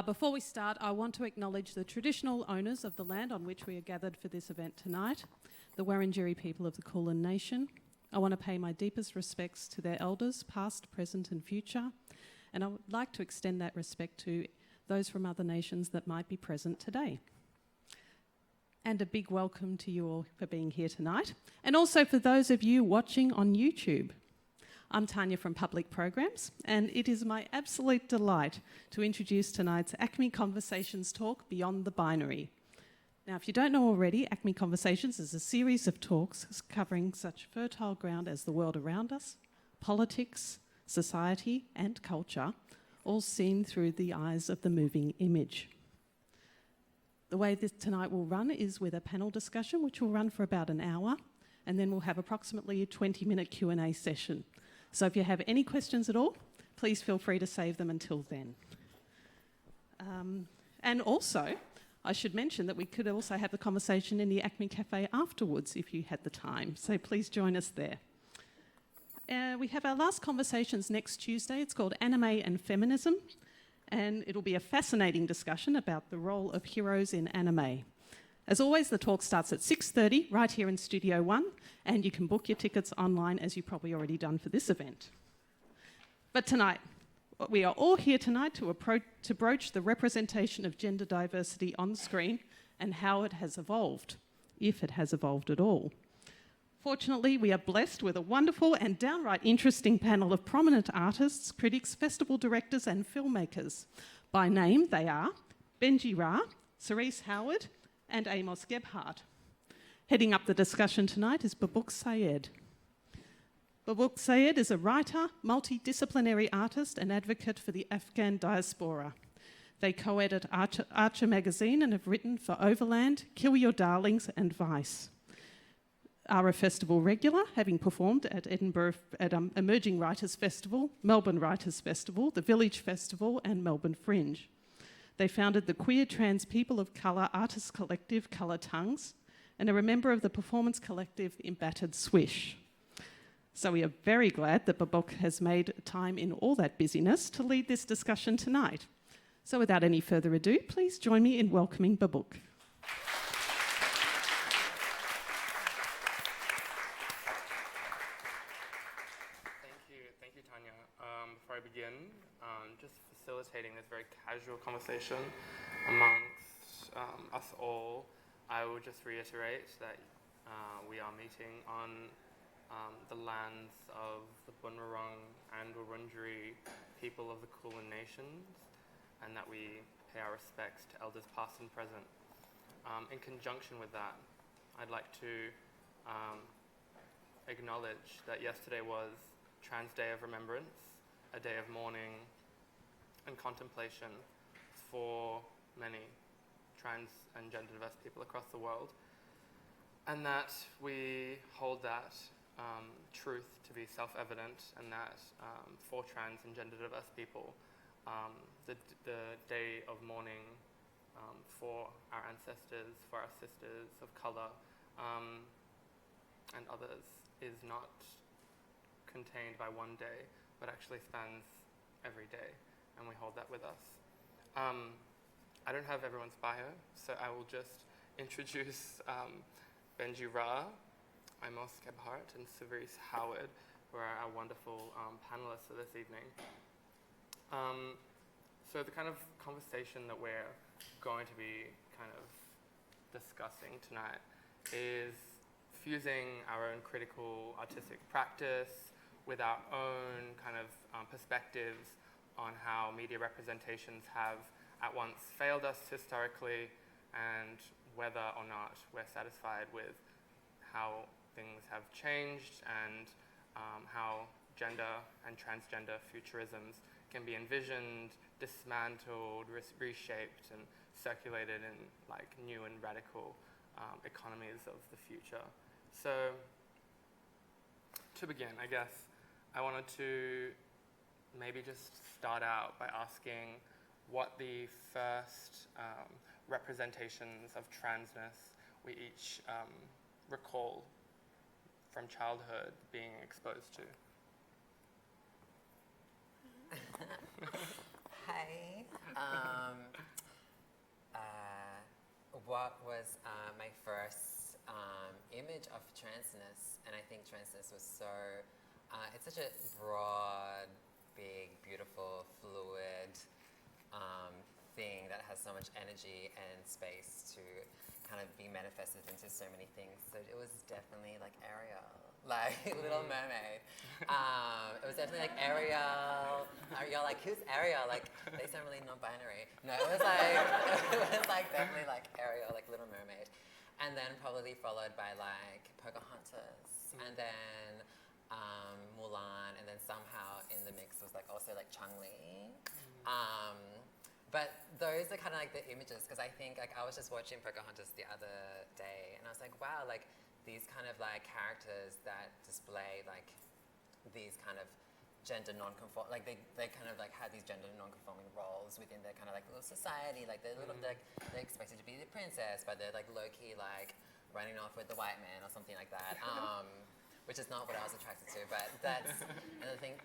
Before we start, I want to acknowledge the traditional owners of the land on which we are gathered for this event tonight, the Wurundjeri people of the Kulin Nation. I want to pay my deepest respects to their elders, past, present and future, and I would like to extend that respect to those from other nations that might be present today. And a big welcome to you all for being here tonight, and also for those of you watching on YouTube. I'm Tanya from Public Programs, and it is my absolute delight to introduce tonight's ACMI Conversations talk, Beyond the Binary. Now, if you don't know already, ACMI Conversations is a series of talks covering such fertile ground as the world around us, politics, society, and culture, all seen through the eyes of the moving image. The way this tonight will run is with a panel discussion, which will run for about an hour, and then we'll have approximately a 20-minute Q&A session. So if you have any questions at all, please feel free to save them until then. And also, I should mention that we could also have the conversation in the ACMI Cafe afterwards if you had the time, so please join us there. We have our last conversations next Tuesday. It's called Anime and Feminism, and it'll be a fascinating discussion about the role of heroes in anime. As always, the talk starts at 6:30 right here in Studio 1, and you can book your tickets online, as you've probably already done for this event. But tonight, we are all here tonight to broach the representation of gender diversity on screen and how it has evolved, if it has evolved at all. Fortunately, we are blessed with a wonderful and downright interesting panel of prominent artists, critics, festival directors and filmmakers. By name, they are Benji Ra, Cerise Howard, and Amos Gebhardt. Heading up the discussion tonight is Bobuq Sayed. Bobuq Sayed is a writer, multidisciplinary artist and advocate for the Afghan diaspora. They co-edit Archer magazine and have written for Overland, Kill Your Darlings and Vice. Are a festival regular, having performed at Edinburgh at Emerging Writers Festival, Melbourne Writers Festival, the Village Festival and Melbourne Fringe. They founded the Queer Trans People of Colour Artists Collective, Colour Tongues, and are a member of the performance collective Embattered Swish. So we are very glad that Bobuq has made time in all that busyness to lead this discussion tonight. So without any further ado, please join me in welcoming Bobuq. Thank you, Tanya. Before I begin, just facilitating this very casual conversation amongst us all, I will just reiterate that we are meeting on the lands of the Bunurong and Wurundjeri people of the Kulin Nations, and that we pay our respects to elders past and present. In conjunction with that, I'd like to acknowledge that yesterday was Trans Day of Remembrance, a day of mourning and contemplation for many trans and gender diverse people across the world, and that we hold that truth to be self-evident, and that for trans and gender diverse people, the day of mourning for our ancestors, for our sisters of colour and others is not contained by one day, but actually spans every day, and we hold that with us. I don't have everyone's bio, so I will just introduce Benji Ra, Amos Gebhardt, and Cerise Howard, who are our wonderful panelists for this evening. So the kind of conversation that we're going to be kind of discussing tonight is fusing our own critical artistic practice with our own kind of perspectives on how media representations have at once failed us historically, and whether or not we're satisfied with how things have changed, and how gender and transgender futurisms can be envisioned, dismantled, reshaped, and circulated in like new and radical economies of the future. So to begin, I guess I wanted to maybe just start out by asking what the first representations of transness we each recall from childhood being exposed to. Hi. What was my first image of transness? And I think transness was so, it's such a broad, big, beautiful, fluid thing that has so much energy and space to kind of be manifested into so many things. So it was definitely like Ariel, like Little Mermaid. It was definitely like Ariel. You're like, who's Ariel? Like, they sound really non-binary. No, it was like definitely like Ariel, like Little Mermaid. And then probably followed by like Pocahontas, and then Mulan, and then somehow in the mix was like also like Chang-Li. But those are kind of like the images, because I think like I was just watching Pocahontas the other day, and I was like, wow, like these kind of like characters that display like these kind of gender non-conform, like they kind of like have these gender non-conforming roles within their kind of like little society, like they're little, like they're expected to be the princess, but they're like low-key like running off with the white man or something like that. Which is not what I was attracted to, but that's another thing.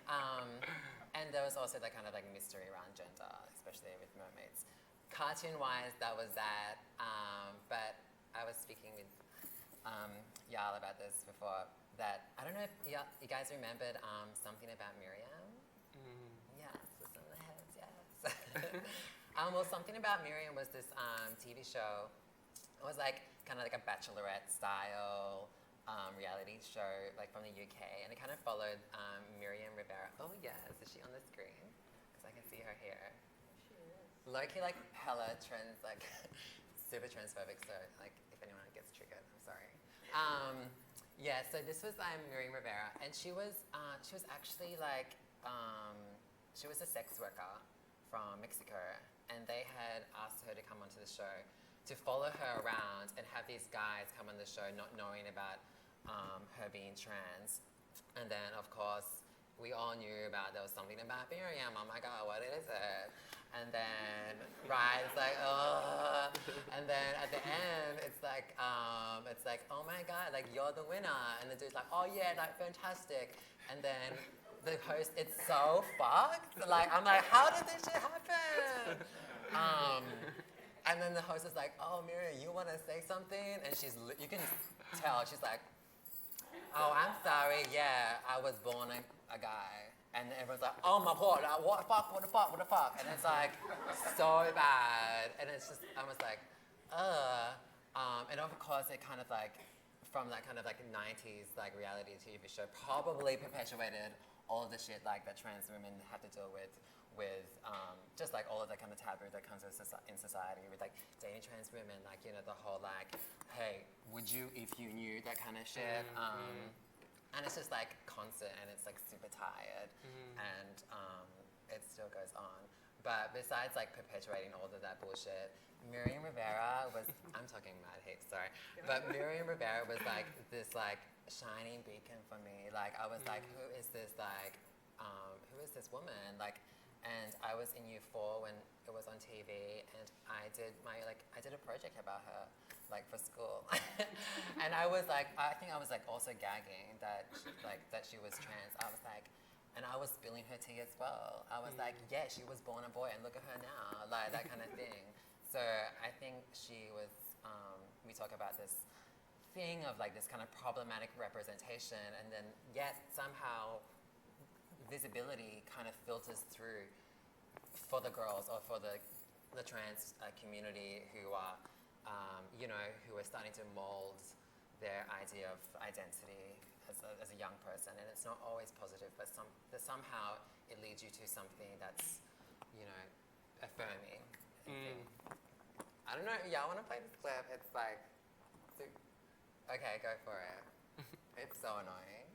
And there was also that kind of like mystery around gender, especially with mermaids. Cartoon-wise, that was that. But I was speaking with Yal about this before, that I don't know if you guys remembered something about Miriam? Yes, it's in the heads, yes. Well, Something About Miriam was this TV show. It was like kind of like a Bachelorette style reality show, like from the UK, and it kind of followed Miriam Rivera. Oh yes, is she on the screen? Because I can see her here. She is. Low-key like hella trans, like super transphobic. So like if anyone gets triggered, I'm sorry. Yeah, so this was Miriam Rivera, and she was actually like she was a sex worker from Mexico, and they had asked her to come onto the show to follow her around and have these guys come on the show not knowing about her being trans. And then, of course, we all knew about there was something about Miriam. Oh my God, what is it? And then, right, it's like, oh. And then at the end, it's like, oh my God, like you're the winner. And the dude's like, oh yeah, like fantastic. And then the host, it's so fucked. Like, I'm like, how did this shit happen? And then the host is like, oh, Miriam, you want to say something? And you can tell, she's like, oh, I'm sorry, yeah, I was born a guy. And everyone's like, oh my God, what the fuck, what the fuck, what the fuck? And it's like, so bad. And it's just, I was like, and of course it kind of like, from that kind of like 90s like reality TV show, probably perpetuated all of the shit like that trans women have to deal with just like all of that kind of taboo that comes in society with like dating trans women, like, you know, the whole like, hey, would you if you knew, that kind of shit. And it's just like constant, and it's like super tired, and it still goes on. But besides like perpetuating all of that bullshit, Miriam Rivera was, I'm talking mad hate, sorry, but Miriam Rivera was like this like shining beacon for me. Like I was like, who is this woman? Like, and I was in Year 4 when it was on TV, and I did a project about her, like for school. And I was like, I think I was like also gagging that she was trans. I was like, and I was spilling her tea as well. I was like, yeah, she was born a boy, and look at her now, like that kind of thing. So I think she was, we talk about this thing of like this kind of problematic representation, and then yet somehow visibility kind of filters through for the girls or for the trans community who are, you know, who are starting to mold their idea of identity as a young person. And it's not always positive, but somehow it leads you to something that's, you know, affirming. I don't know, y'all want to play this clip? It's like, okay, go for it. It's so annoying.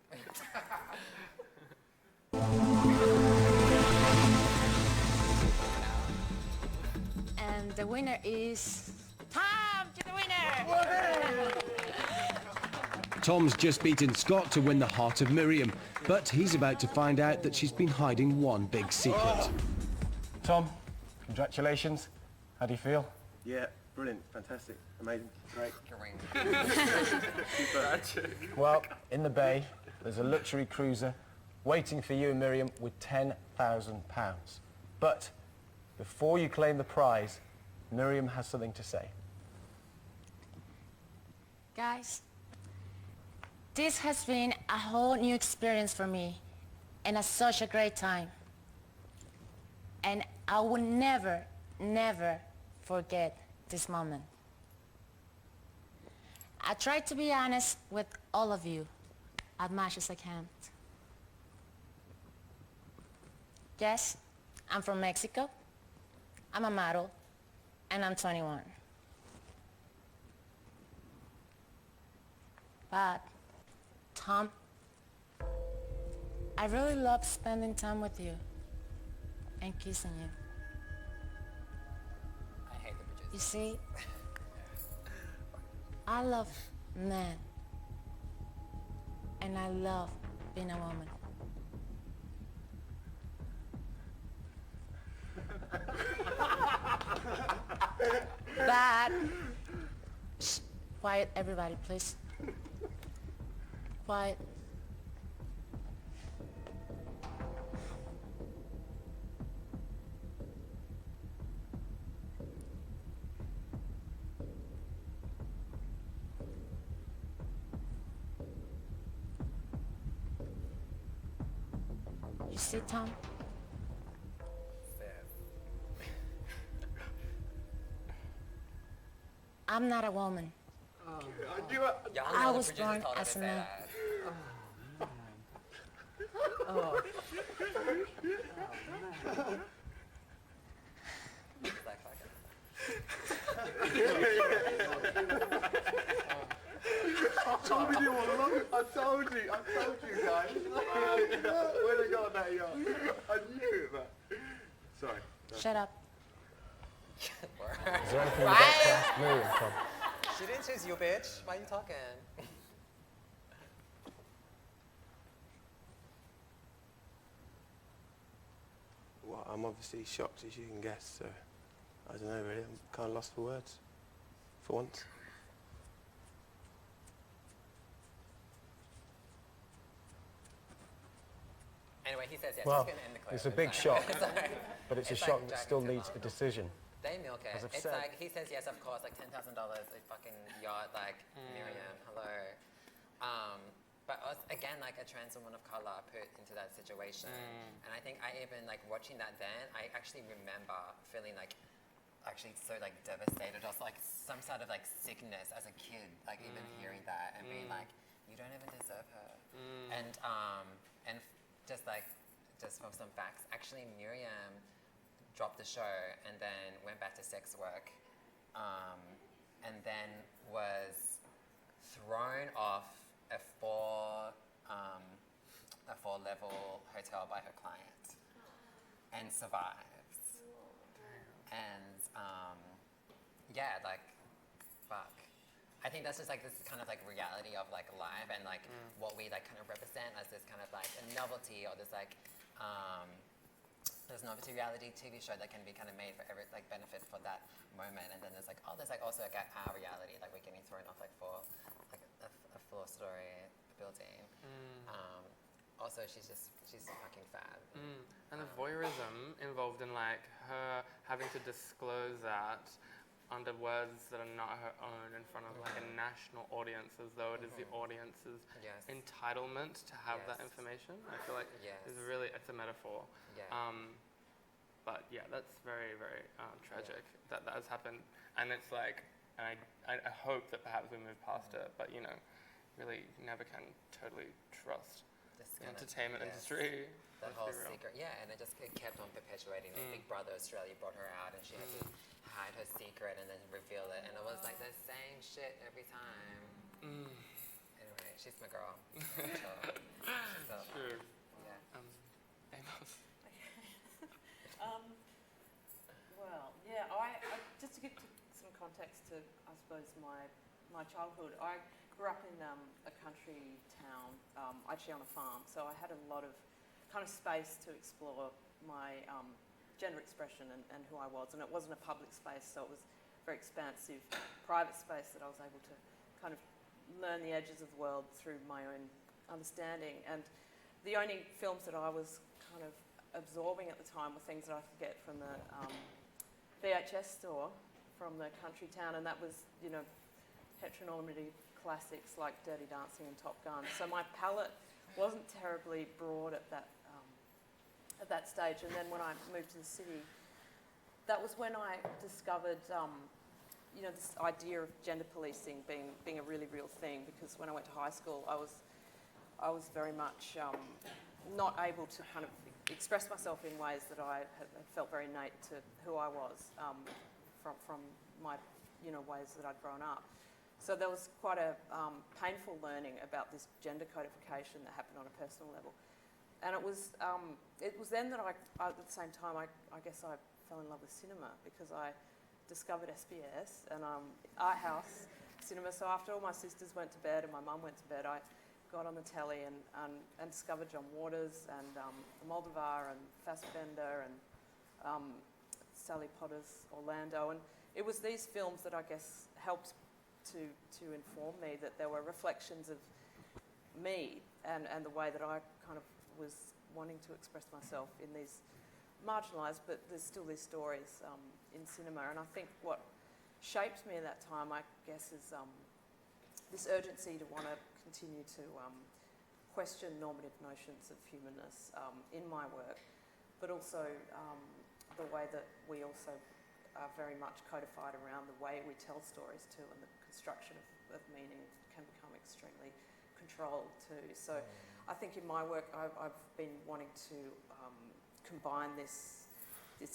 And the winner is Tom to the winner! Tom's just beaten Scott to win the heart of Miriam, but he's about to find out that she's been hiding one big secret. Tom, congratulations. How do you feel? Yeah, brilliant, fantastic, amazing, great. Well, in the bay, there's a luxury cruiser waiting for you and Miriam with £10,000. But Before you claim the prize, Miriam has something to say. Guys, this has been a whole new experience for me and such a great time. And I will never, never forget this moment. I tried to be honest with all of you as much as I can. Yes, I'm from Mexico. I'm a model, and I'm 21. But, Tom, I really love spending time with you and kissing you. I hate the producer. You see, I love men, and I love being a woman. But, shh, quiet everybody, please. Quiet. You see, Tom? I'm not a woman. I was born as a man. I told you guys. Where they got that, yo? I knew it, man. Sorry. Shut up. Is there anything you'd like to ask Miriam, Tom? She didn't choose you, bitch. Why are you talking? Well, I'm obviously shocked, as you can guess, so I don't know, really. I'm kind of lost for words, for once. Anyway, he says yes. Well, He's going to end the clip. it's a big shock, Sorry. but it's a It's shock like that dragging still too needs long. a decision. They milk it. As I've It's said. like, he says yes, of course, like $10,000, a fucking yacht, like, Miriam, hello. But again, like a trans woman of color put into that situation. And I think I even, like, watching that then, I actually remember feeling like, actually so, like, devastated, or like some sort of, like, sickness as a kid, like, even hearing that and being like, you don't even deserve her. And just from some facts, actually Miriam dropped the show and then went back to sex work, and then was thrown off a four-level hotel by her client, and survives. And yeah, like, fuck. I think that's just like this kind of like reality of like life and like what we like kind of represent as this kind of like a novelty, or this like there's novelty reality TV show that can be kind of made for every like benefit for that moment, and then there's like there's like also like our reality, like we're getting thrown off like for like a four-story building. Also, she's fucking fab. And the voyeurism involved in like her having to disclose that under words that are not her own in front of like a national audience, as though it is the audience's entitlement to have that information. I feel like it's a metaphor. Yeah. But yeah, that's very, very tragic that has happened. And it's like, I hope that perhaps we move past it, but you know, really never can totally trust the entertainment industry. That whole secret, and it just kept on perpetuating. Like Big Brother Australia brought her out, and she had to hide her secret and then reveal it, and it was like the same shit every time. Anyway, she's my girl. True. Yeah. Amos. Well, yeah, I just to give some context to, I suppose, my childhood, I grew up in a country town, actually on a farm, so I had a lot of kind of space to explore my gender expression and who I was, and it wasn't a public space, so it was very expansive private space that I was able to kind of learn the edges of the world through my own understanding. And the only films that I was kind of absorbing at the time were things that I could get from the VHS store from the country town, and that was, you know, heteronormative classics like Dirty Dancing and Top Gun. So my palette wasn't terribly broad at that stage. And then when I moved to the city, that was when I discovered, you know, this idea of gender policing being a really real thing. Because when I went to high school, I was very much not able to kind of express myself in ways that I had felt very innate to who I was from my, you know, ways that I'd grown up. So there was quite a painful learning about this gender codification that happened on a personal level. And it was then that at the same time, I guess I fell in love with cinema, because I discovered SBS and art house cinema. So after all my sisters went to bed and my mum went to bed, I got on the telly and discovered John Waters and Almodovar and Fassbender and Sally Potter's Orlando. And it was these films that I guess helped to inform me that there were reflections of me and the way that I kind of was wanting to express myself in these marginalised, but there's still these stories in cinema. And I think what shaped me at that time, I guess, is this urgency to want to continue to question normative notions of humanness in my work, but also the way that we also are very much codified around the way we tell stories too, and the construction of meaning can become extremely controlled too. So I think in my work I've been wanting to combine this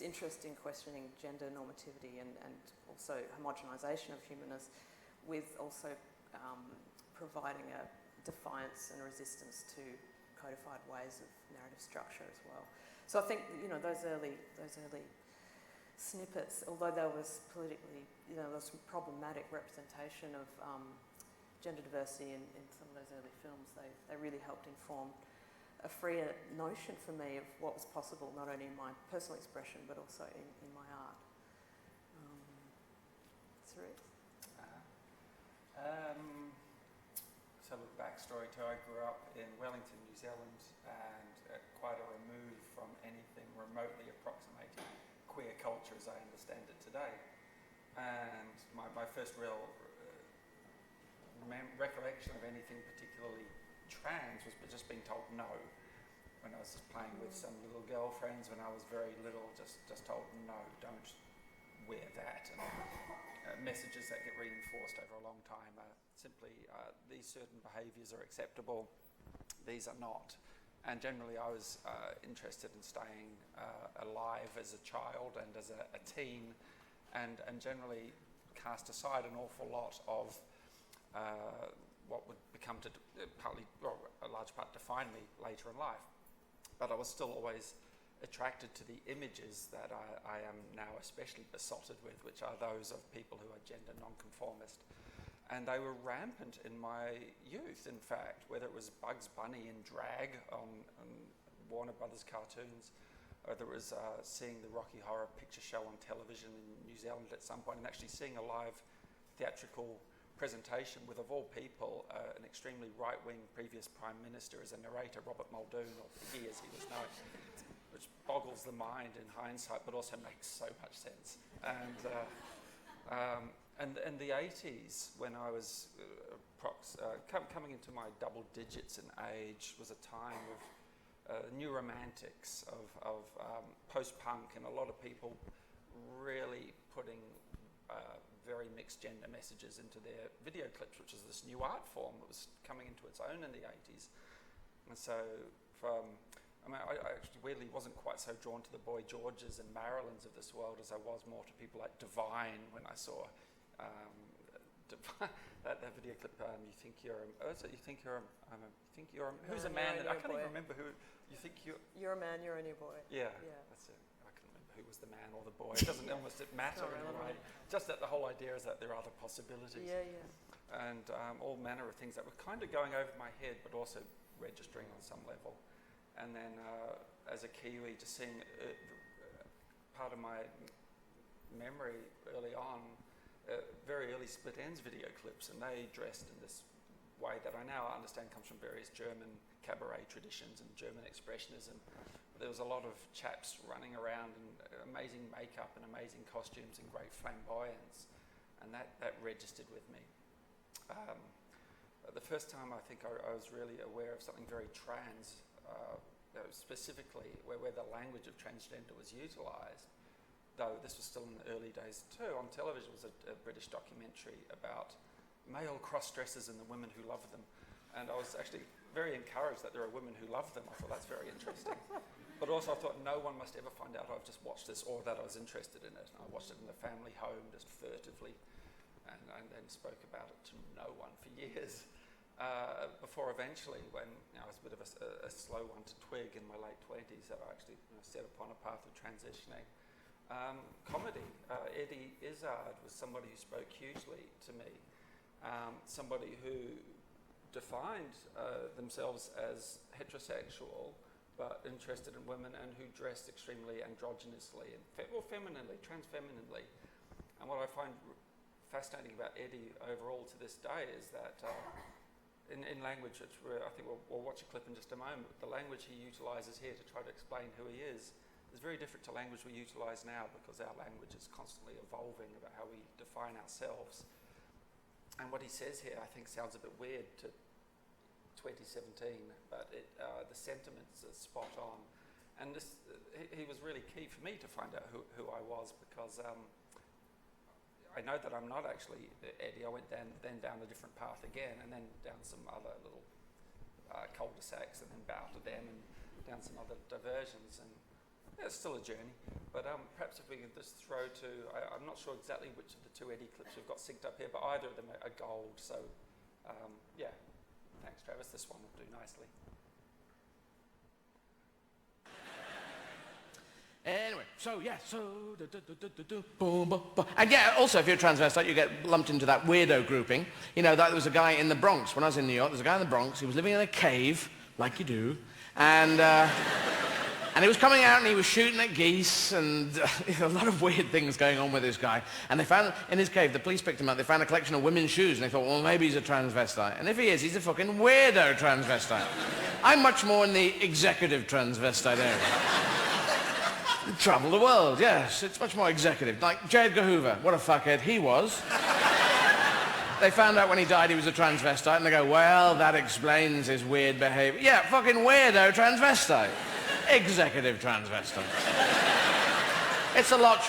interest in questioning gender normativity and also homogenisation of humanness with also providing a defiance and resistance to codified ways of narrative structure as well. So I think, you know, those early snippets, although there was politically, you know, there was some problematic representation of gender diversity in some of those early films, they really helped inform a freer notion for me of what was possible, not only in my personal expression, but also in my art. Cyrus? So look, backstory too, I grew up in Wellington, New Zealand, and quite a remove from anything remotely approximating queer culture as I understand it today. And my first real recollection of anything particularly trans was just being told no. When I was just playing with some little girlfriends when I was very little, just told no, don't wear that. And messages that get reinforced over a long time are simply these certain behaviours are acceptable, these are not. And generally I was interested in staying alive as a child and as a teen, and generally cast aside an awful lot of what would become to a large part define me later in life. But I was still always attracted to the images that I am now especially besotted with, which are those of people who are gender non-conformist. And they were rampant in my youth, in fact, whether it was Bugs Bunny in drag on Warner Brothers cartoons, or there was seeing the Rocky Horror Picture Show on television in New Zealand at some point, and actually seeing a live theatrical presentation with, of all people, an extremely right-wing previous Prime Minister as a narrator, Robert Muldoon, or Piggy as he was known, which boggles the mind in hindsight, but also makes so much sense. And the 80s, when I was coming into my double digits in age, was a time of new romantics, of post-punk, and a lot of people really putting very mixed gender messages into their video clips, which is this new art form that was coming into its own in the 80s. And so I actually weirdly wasn't quite so drawn to the Boy Georges and Marilyns of this world as I was more to people like Divine when I saw that video clip. You think you're who's a man? I can't even remember who you think you're a man. You're only a boy. Yeah, that's it. I can't remember who was the man or the boy. It doesn't almost matter in a way. Just that the whole idea is that there are other possibilities. Yeah. And all manner of things that were kind of going over my head, but also registering on some level. And then as a Kiwi, just seeing part of my memory early on, very early Split Ends video clips, and they dressed in this way that I now understand comes from various German cabaret traditions and German expressionism, there was a lot of chaps running around in amazing makeup and amazing costumes and great flamboyance, and that registered with me. The first time I think I was really aware of something very trans, specifically where the language of transgender was utilised, though this was still in the early days too. On television was a British documentary about male cross-dressers and the women who love them, and I was actually very encouraged that there are women who love them. I thought that's very interesting. But also I thought no one must ever find out I've just watched this or that I was interested in it. And I watched it in the family home just furtively and then spoke about it to no one for years. Before eventually, when I was a bit of a slow one to twig in my late 20s, that I actually set upon a path of transitioning. Comedy. Eddie Izzard was somebody who spoke hugely to me. Somebody who defined themselves as heterosexual but interested in women, and who dressed extremely androgynously and femininely, transfemininely. And what I find fascinating about Eddie overall to this day is that in language, which I think we'll watch a clip in just a moment, the language he utilises here to try to explain who he is very different to language we utilise now, because our language is constantly evolving about how we define ourselves. And what he says here, I think, sounds a bit weird to 2017, but the sentiments are spot on. And this, he was really key for me to find out who I was, because I know that I'm not actually Eddie. I went then down a different path again, and then down some other little cul-de-sacs, and then out of them, and down some other diversions. And yeah, it's still a journey. But perhaps if we could just throw to, I'm not sure exactly which of the two Eddie clips we've got synced up here, but either of them are gold. So yeah, thanks, Travis. This one will do nicely. Anyway, so yeah, boom, boom, boom. And yeah, also if you're a transvestite, you get lumped into that weirdo grouping. You know, there was a guy in the Bronx. When I was in New York, there was a guy in the Bronx. He was living in a cave, like you do, and he was coming out and he was shooting at geese, and a lot of weird things going on with this guy. And they found, in his cave, the police picked him up, they found a collection of women's shoes, and they thought, well, maybe he's a transvestite. And if he is, he's a fucking weirdo transvestite. I'm much more in the executive transvestite area. Travel the world, yes. It's much more executive. Like J. Edgar Hoover, what a fuckhead he was. They found out when he died he was a transvestite, and they go, well, that explains his weird behavior. Yeah, fucking weirdo transvestite. Executive transvestite. It's a lot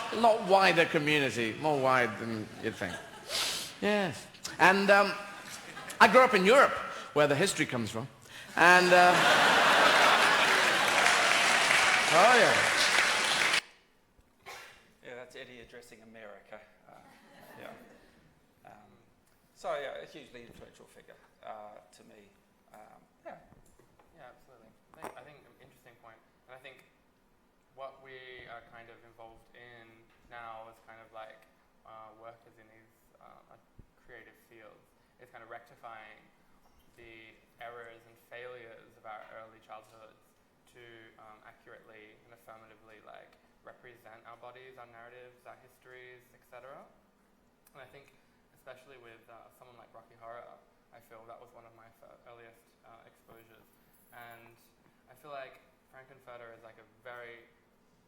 wider community, more wide than you'd think. Yes. And I grew up in Europe, where the history comes from. And, oh yeah. Eddie addressing America. Yeah. So yeah, a hugely influential figure to me. Yeah, absolutely. I think an interesting point, and I think what we are kind of involved in now is kind of like workers in these creative fields is kind of rectifying the errors and failures of our early childhoods to accurately and affirmatively like represent our bodies, our narratives, our histories, etc. And I think, especially with someone like Rocky Horror, I feel that was one of my earliest exposures. And I feel like Frankenfurter is like a very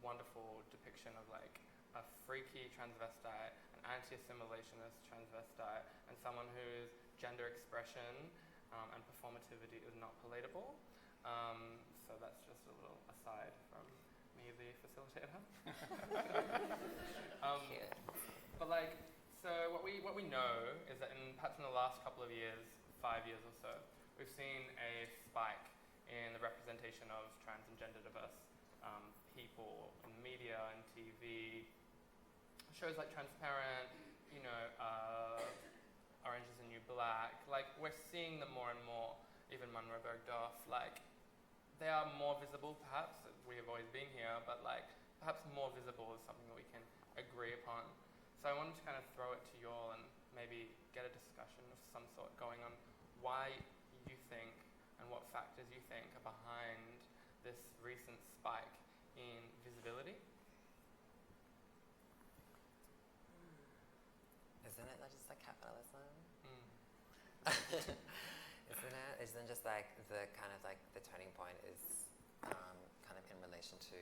wonderful depiction of like a freaky transvestite, an anti-assimilationist transvestite, and someone whose gender expression and performativity is not palatable. So that's just a little aside from me, the facilitator. But like, so what we know is that perhaps in the last couple of years, 5 years or so, we've seen a spike in the representation of trans and gender diverse people in media and TV. Shows like Transparent, you know, Orange is the New Black. Like, we're seeing them more and more. Even Munro Bergdorf, like, they are more visible, perhaps. We have always been here, but like, perhaps more visible is something that we can agree upon. So I wanted to kind of throw it to you all and maybe get a discussion of some sort going on why you think and what factors you think are behind this recent spike in visibility. Isn't it just like capitalism? Isn't it? Isn't just like the kind of like the turning point is kind of in relation to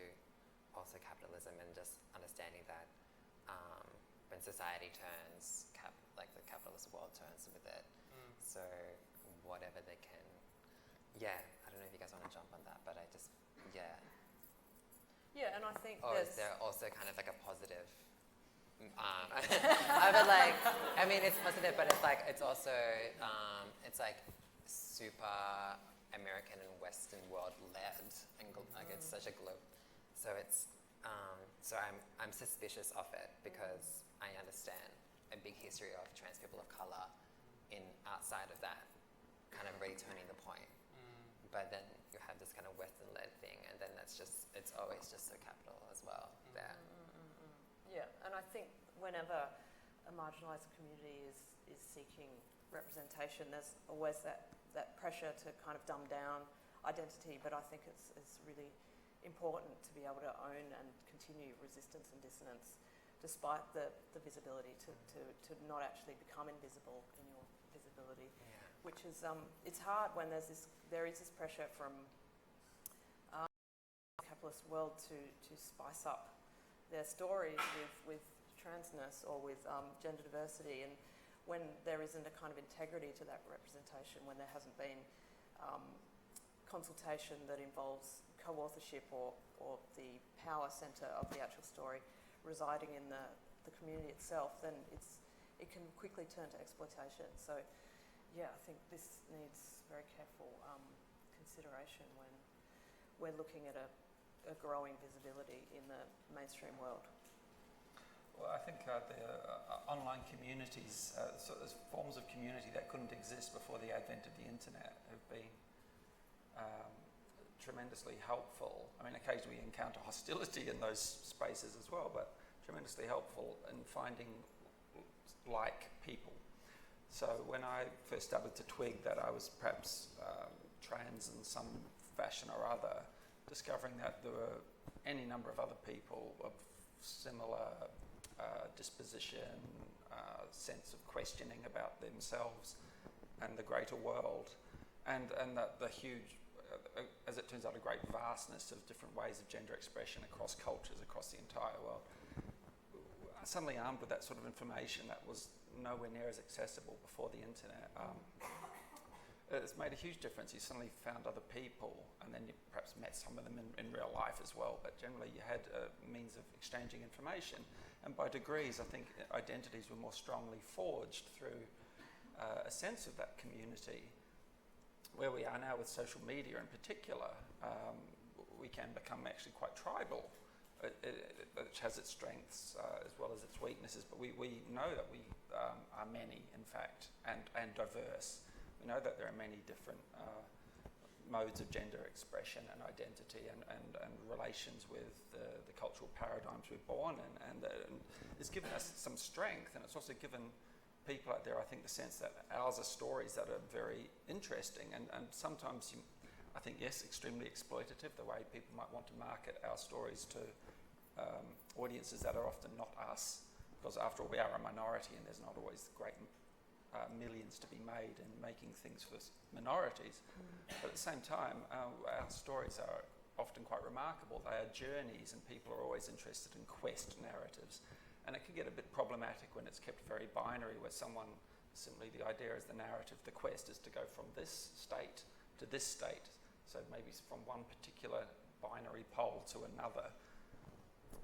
also capitalism and just understanding that when society turns, like the capitalist world turns with it. So whatever they can, I don't know if you guys want to jump on that, but I just, Yeah, and I think or there's... is there also kind of like a positive, I would like, I mean, it's positive, but it's like, it's also, it's like super American and Western world led, and like it's such a globe. So it's, so I'm suspicious of it because I understand a big history of trans people of color in outside of that, kind of really turning the point. But then you have this kind of Western led thing, and then that's just, it's always just so capital as well there. Yeah, and I think whenever a marginalised community is seeking representation, there's always that pressure to kind of dumb down identity, but I think it's really important to be able to own and continue resistance and dissonance despite the visibility, to not actually become invisible in your visibility, which is, it's hard when there is this pressure from the capitalist world to spice up their stories with transness or with gender diversity, and when there isn't a kind of integrity to that representation, when there hasn't been consultation that involves co-authorship or the power centre of the actual story residing in the community itself, then it can quickly turn to exploitation. So I think this needs very careful consideration when we're looking at a growing visibility in the mainstream world. Well, I think the online communities, so there's forms of community that couldn't exist before the advent of the internet, have been tremendously helpful. I mean, occasionally we encounter hostility in those spaces as well, but tremendously helpful in finding like people. So when I first started to twig that I was perhaps trans in some fashion or other, discovering that there were any number of other people of similar disposition, sense of questioning about themselves and the greater world, and that the huge, as it turns out, a great vastness of different ways of gender expression across cultures, across the entire world. Suddenly armed with that sort of information that was nowhere near as accessible before the internet, it's made a huge difference. You suddenly found other people, and then you perhaps met some of them in real life as well, but generally you had a means of exchanging information. And by degrees, I think identities were more strongly forged through a sense of that community. Where we are now with social media in particular, we can become actually quite tribal, which has its strengths as well as its weaknesses, but we know that we are many, in fact, and diverse. We know that there are many different modes of gender expression and identity and relations with the cultural paradigms we're born in, and it's given us some strength, and it's also given people out there, I think, the sense that ours are stories that are very interesting, and sometimes, I think, yes, extremely exploitative, the way people might want to market our stories to audiences that are often not us, because after all, we are a minority, and there's not always great millions to be made in making things for minorities. But at the same time, our stories are often quite remarkable. They are journeys, and people are always interested in quest narratives. And it can get a bit problematic when it's kept very binary, where someone simply, the idea is the narrative, the quest is to go from this state to this state. So maybe from one particular binary pole to another.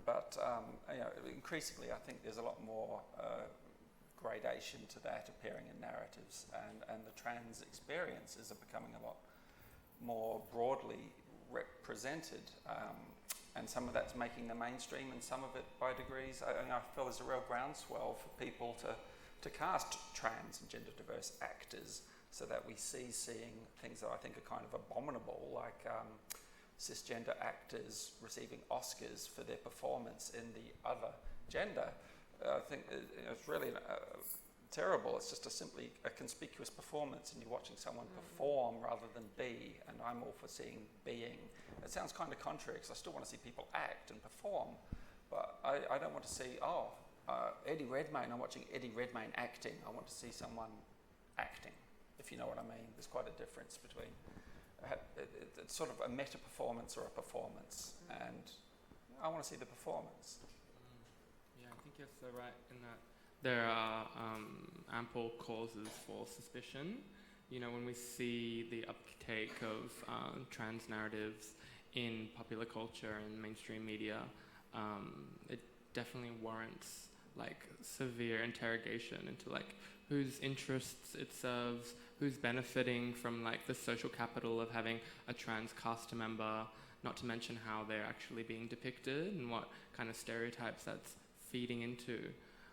But increasingly, I think there's a lot more gradation to that appearing in narratives, and the trans experiences are becoming a lot more broadly represented. And some of that's making the mainstream, and some of it, by degrees, I feel there's a real groundswell for people to cast trans and gender diverse actors, so that we seeing things that I think are kind of abominable, like cisgender actors receiving Oscars for their performance in the other gender. I think it's really terrible. It's just simply a conspicuous performance, and you're watching someone perform rather than be, and I'm all for seeing being. It sounds kind of contrary, because I still want to see people act and perform, but I don't want to see, Eddie Redmayne, I'm watching Eddie Redmayne acting. I want to see someone acting, if you know what I mean. There's quite a difference between sort of a meta performance or a performance, and I want to see the performance. Yeah, I think you're so right in that there are ample causes for suspicion. You know, when we see the uptake of trans narratives in popular culture and mainstream media, it definitely warrants like severe interrogation into like whose interests it serves, who's benefiting from like the social capital of having a trans cast member, not to mention how they're actually being depicted and what kind of stereotypes that's feeding into.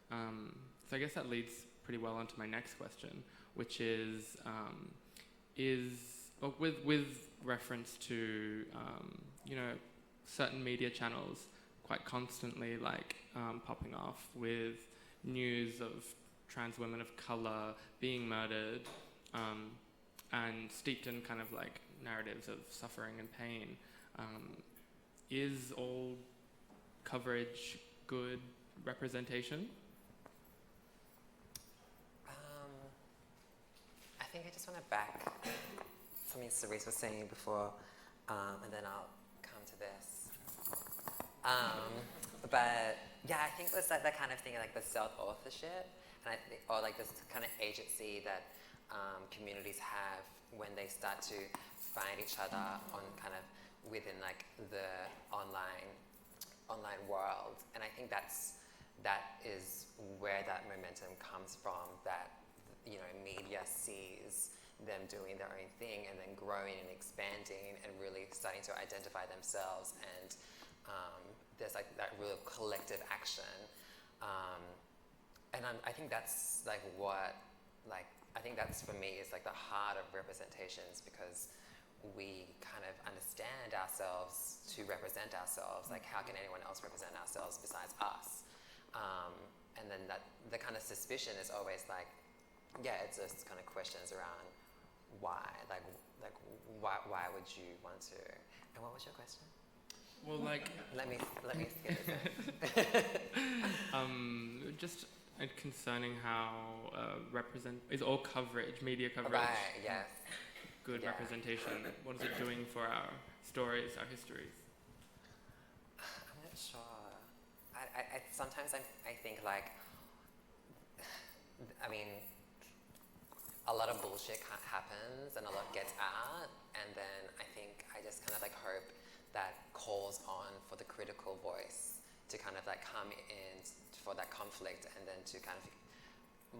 So I guess that leads pretty well onto my next question, which is with reference to you know, certain media channels quite constantly like popping off with news of trans women of colour being murdered and steeped in kind of like narratives of suffering and pain. Is all coverage good representation? I think I just want to back something Cerise was saying before, and then I'll come to this. But yeah, I think it's like that kind of thing, like the self-authorship, and or like this kind of agency that communities have when they start to find each other on kind of within like the online world. And I think that is where that momentum comes from, that, you know, media sees them doing their own thing and then growing and expanding and really starting to identify themselves, and there's like that real collective action, and I think that's like what, like, I think that's for me is like the heart of representations, because we kind of understand ourselves to represent ourselves. Like, how can anyone else represent ourselves besides us? And then that the kind of suspicion is always like, yeah, it's just kind of questions around why, like why would you want to? And what was your question? Well, like let me skip it. Just concerning how is all coverage, media coverage, right? Yes. Good representation. What is it doing for our stories, our histories? I'm not sure. I sometimes I think like, I mean, a lot of bullshit happens and a lot gets out, and then I think I just kind of like hope that calls on for the critical voice to kind of like come in for that conflict, and then to kind of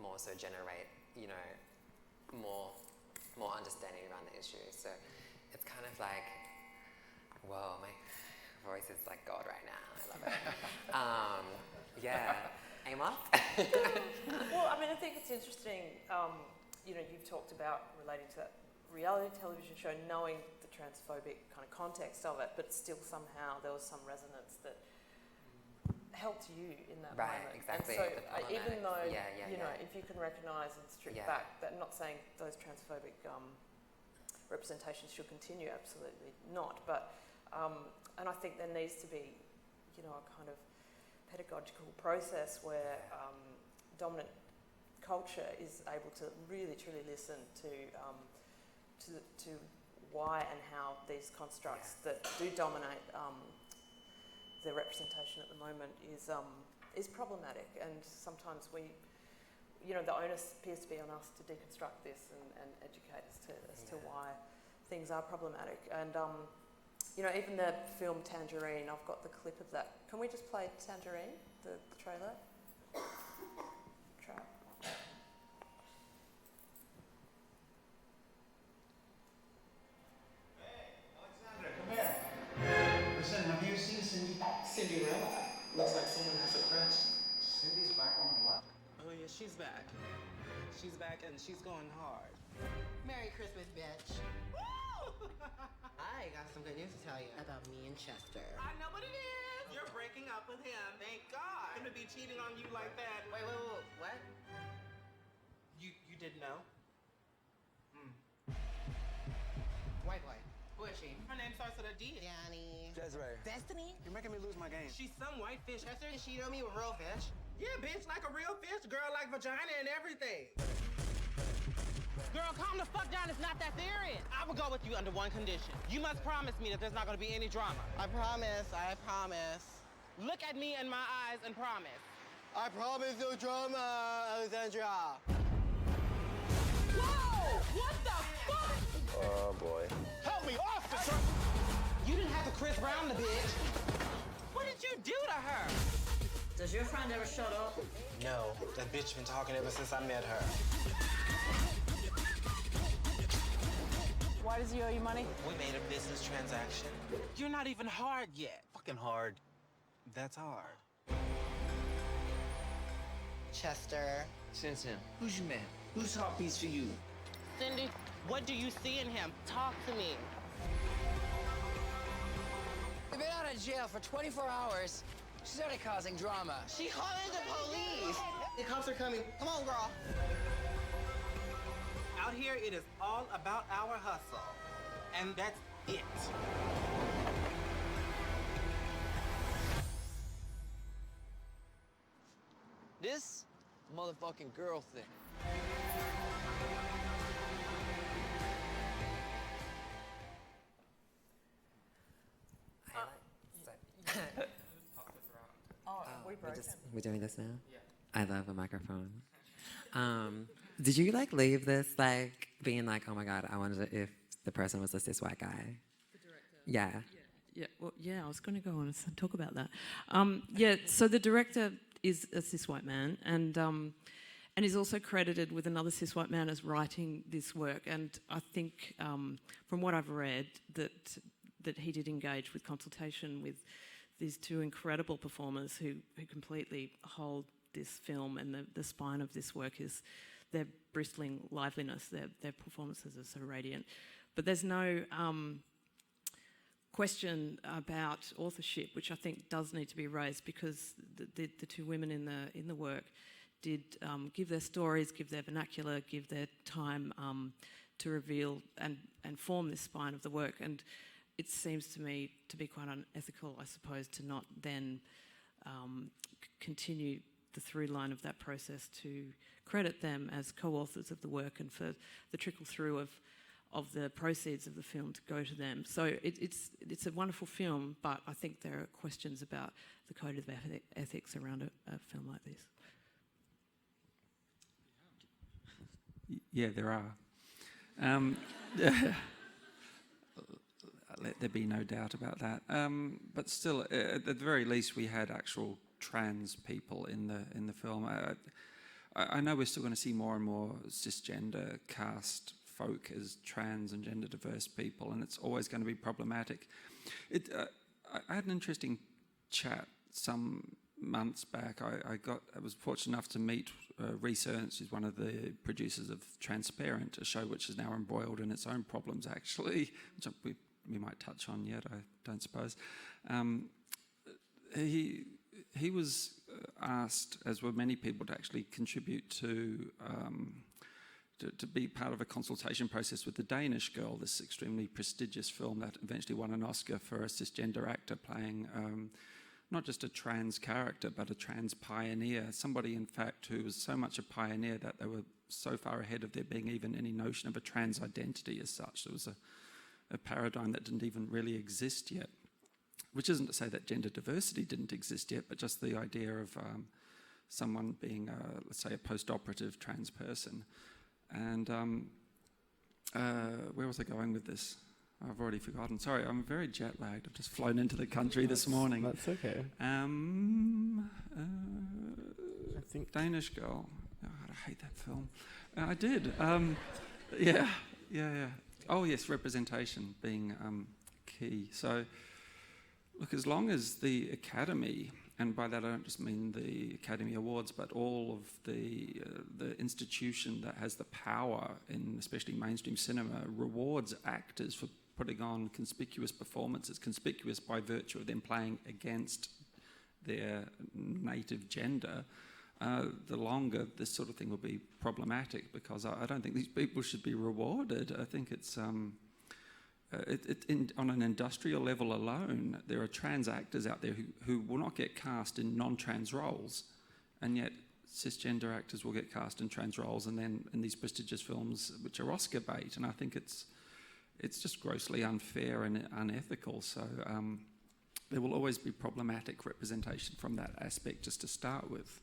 more so generate, you know, more understanding around the issue. So it's kind of like, whoa, my voice is like God right now. I love it. Yeah. Amos? Well, I mean, I think it's interesting. You know, you've talked about relating to that reality television show, knowing the transphobic kind of context of it, but still somehow there was some resonance that helped you in that right, moment. exactly. And so even though, you know, yeah. if you can recognise and strip back, that, not saying those transphobic representations should continue, absolutely not. But, and I think there needs to be, you know, a kind of pedagogical process where dominant culture is able to really truly listen to why and how these constructs that do dominate the representation at the moment is problematic, and sometimes we, you know, the onus appears to be on us to deconstruct this and educate us as to why things are problematic. And you know, even the film Tangerine, I've got the clip of that. Can we just play Tangerine, the trailer? Try. Listen, have you seen Cinderella? Looks like someone has a crush. Cindy's back on the block. Oh yeah, she's back. She's back and she's going hard. Merry Christmas, bitch. Woo! I got some good news to tell you about me and Chester. I know what it is. You're breaking up with him. Thank God. Him to be cheating on you like that. Wait, what? You didn't know? White boy. Who is she? Her name starts with a D. Danny. Desiree. Destiny? You're making me lose my game. She's some white fish. Chester, she know me with real fish. Yeah, bitch, like a real fish. Girl, like vagina and everything. Girl, calm the fuck down. It's not that serious. I will go with you under one condition. You must promise me that there's not going to be any drama. I promise, I promise. Look at me in my eyes and promise. I promise no drama, Alexandra. Whoa! What the fuck? Oh boy. Help me, officer! You didn't have to Chris Brown the bitch. What did you do to her? Does your friend ever shut up? No, that bitch been talking ever since I met her. Why does he owe you money? We made a business transaction. You're not even hard yet. Fucking hard. That's hard. Chester. Since who's your man? Who's hot piece for you? Cindy, what do you see in him? Talk to me. We've been out of jail for 24 hours. She started causing drama. She called the police. The cops are coming. Come on, girl. Out here, it is all about our hustle. And that's it. This motherfucking girl thing. We're doing this now? Yeah. I love a microphone. Did you like leave this like being like, oh my God, I wondered if the person was a cis white guy? The director? Yeah. Yeah, well, yeah, I was going to go on and talk about that. Yeah, so the director is a cis white man, and he's also credited with another cis white man as writing this work. And I think, from what I've read, that he did engage with consultation with these two incredible performers who completely hold this film, and the spine of this work is their bristling liveliness. Their performances are so radiant. But there's no question about authorship, which I think does need to be raised, because the two women in the work did give their stories, give their vernacular, give their time to reveal and form this spine of the work. And it seems to me to be quite unethical, I suppose, to not then continue the through line of that process to credit them as co-authors of the work, and for the trickle through of the proceeds of the film to go to them. So it's a wonderful film, but I think there are questions about the code of ethics around a film like this. Yeah, there are. Let there be no doubt about that. But still, at the very least, we had actual trans people in the film. I know we're still going to see more and more cisgender cast folk as trans and gender diverse people, and it's always going to be problematic. I had an interesting chat some months back. I was fortunate enough to meet Research, who's one of the producers of Transparent, a show which is now embroiled in its own problems, actually, which we might touch on yet, I don't suppose. He was asked, as were many people, to actually contribute to be part of a consultation process with The Danish Girl, this extremely prestigious film that eventually won an Oscar for a cisgender actor playing not just a trans character, but a trans pioneer, somebody, in fact, who was so much a pioneer that they were so far ahead of there being even any notion of a trans identity as such. There was a paradigm that didn't even really exist yet, which isn't to say that gender diversity didn't exist yet, but just the idea of someone being, let's say, a post-operative trans person. And where was I going with this? I've already forgotten. Sorry, I'm very jet-lagged. I've just flown into the country this morning. That's okay. I think Danish Girl. Oh, God, I hate that film. I did. Yeah. Oh, yes, representation being key. So, look, as long as the Academy, and by that I don't just mean the Academy Awards, but all of the institution that has the power in especially mainstream cinema rewards actors for putting on conspicuous performances, conspicuous by virtue of them playing against their native gender, the longer this sort of thing will be problematic, because I don't think these people should be rewarded. I think it's on an industrial level alone, there are trans actors out there who will not get cast in non-trans roles, and yet cisgender actors will get cast in trans roles, and then in these prestigious films which are Oscar bait, and I think it's just grossly unfair and unethical. So there will always be problematic representation from that aspect just to start with.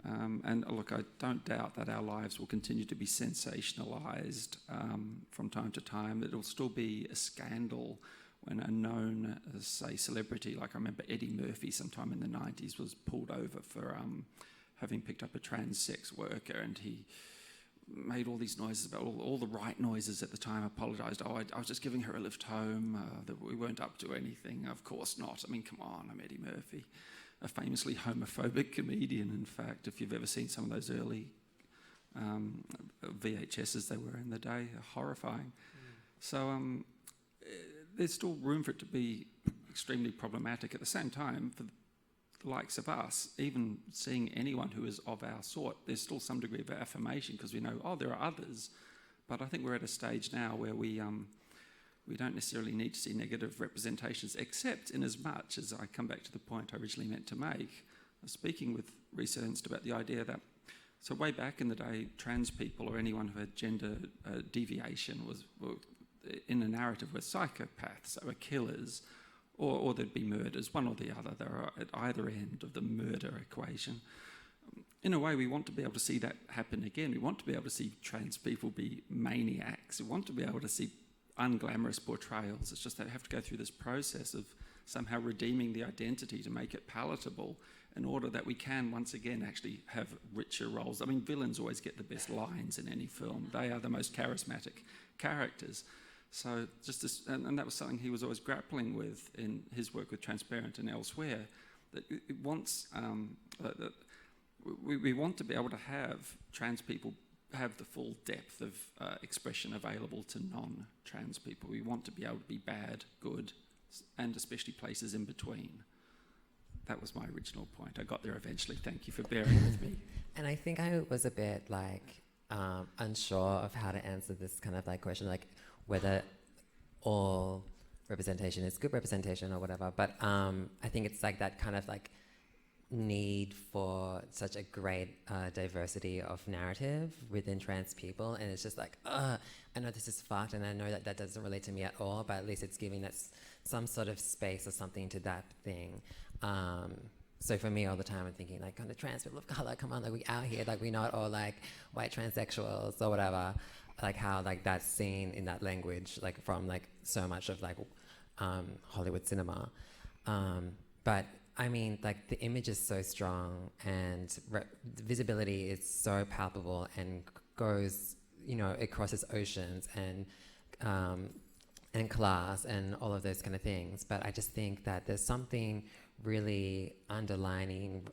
And look, I don't doubt that our lives will continue to be sensationalised from time to time. It'll still be a scandal when a known, say, celebrity, like I remember Eddie Murphy sometime in the 90s was pulled over for having picked up a trans sex worker, and he made all these noises about all the right noises at the time, apologised. Oh, I was just giving her a lift home, that we weren't up to anything. Of course not. I mean, come on, I'm Eddie Murphy. A famously homophobic comedian, in fact, if you've ever seen some of those early VHSs they were in the day, horrifying. So there's still room for it to be extremely problematic. At the same time, for the likes of us, even seeing anyone who is of our sort, there's still some degree of affirmation because we know, oh, there are others. But I think we're at a stage now where we don't necessarily need to see negative representations, except in as much as I come back to the point I originally meant to make. I was speaking with Risa Ernst about the idea that, so way back in the day, trans people or anyone who had gender deviation were in a narrative were psychopaths, they were killers, or there'd be murders, one or the other. They were at either end of the murder equation. In a way, we want to be able to see that happen again. We want to be able to see trans people be maniacs. We want to be able to see unglamorous portrayals. It's just they have to go through this process of somehow redeeming the identity to make it palatable in order that we can once again actually have richer roles. I mean, villains always get the best lines in any film. They are the most charismatic characters. So just this, and that was something he was always grappling with in his work with Transparent and elsewhere, that it wants, that we want to be able to have trans people have the full depth of expression available to non-trans people. We want to be able to be bad, good, and especially places in between. That was my original point. I got there eventually. Thank you for bearing with me. And I think I was a bit like unsure of how to answer this kind of like question, like whether all representation is good representation or whatever. But I think it's like that kind of like need for such a great diversity of narrative within trans people, and it's just like, I know this is fucked, and I know that that doesn't relate to me at all, but at least it's giving us some sort of space or something to that thing. So for me, all the time, I'm thinking like, the trans people of color, come on, like we out here, like we're not all like white transsexuals or whatever. Like how like that's seen in that language, like from like so much of like Hollywood cinema, but. I mean, like the image is so strong, and visibility is so palpable and goes, you know, it crosses oceans and class and all of those kind of things. But I just think that there's something really underlining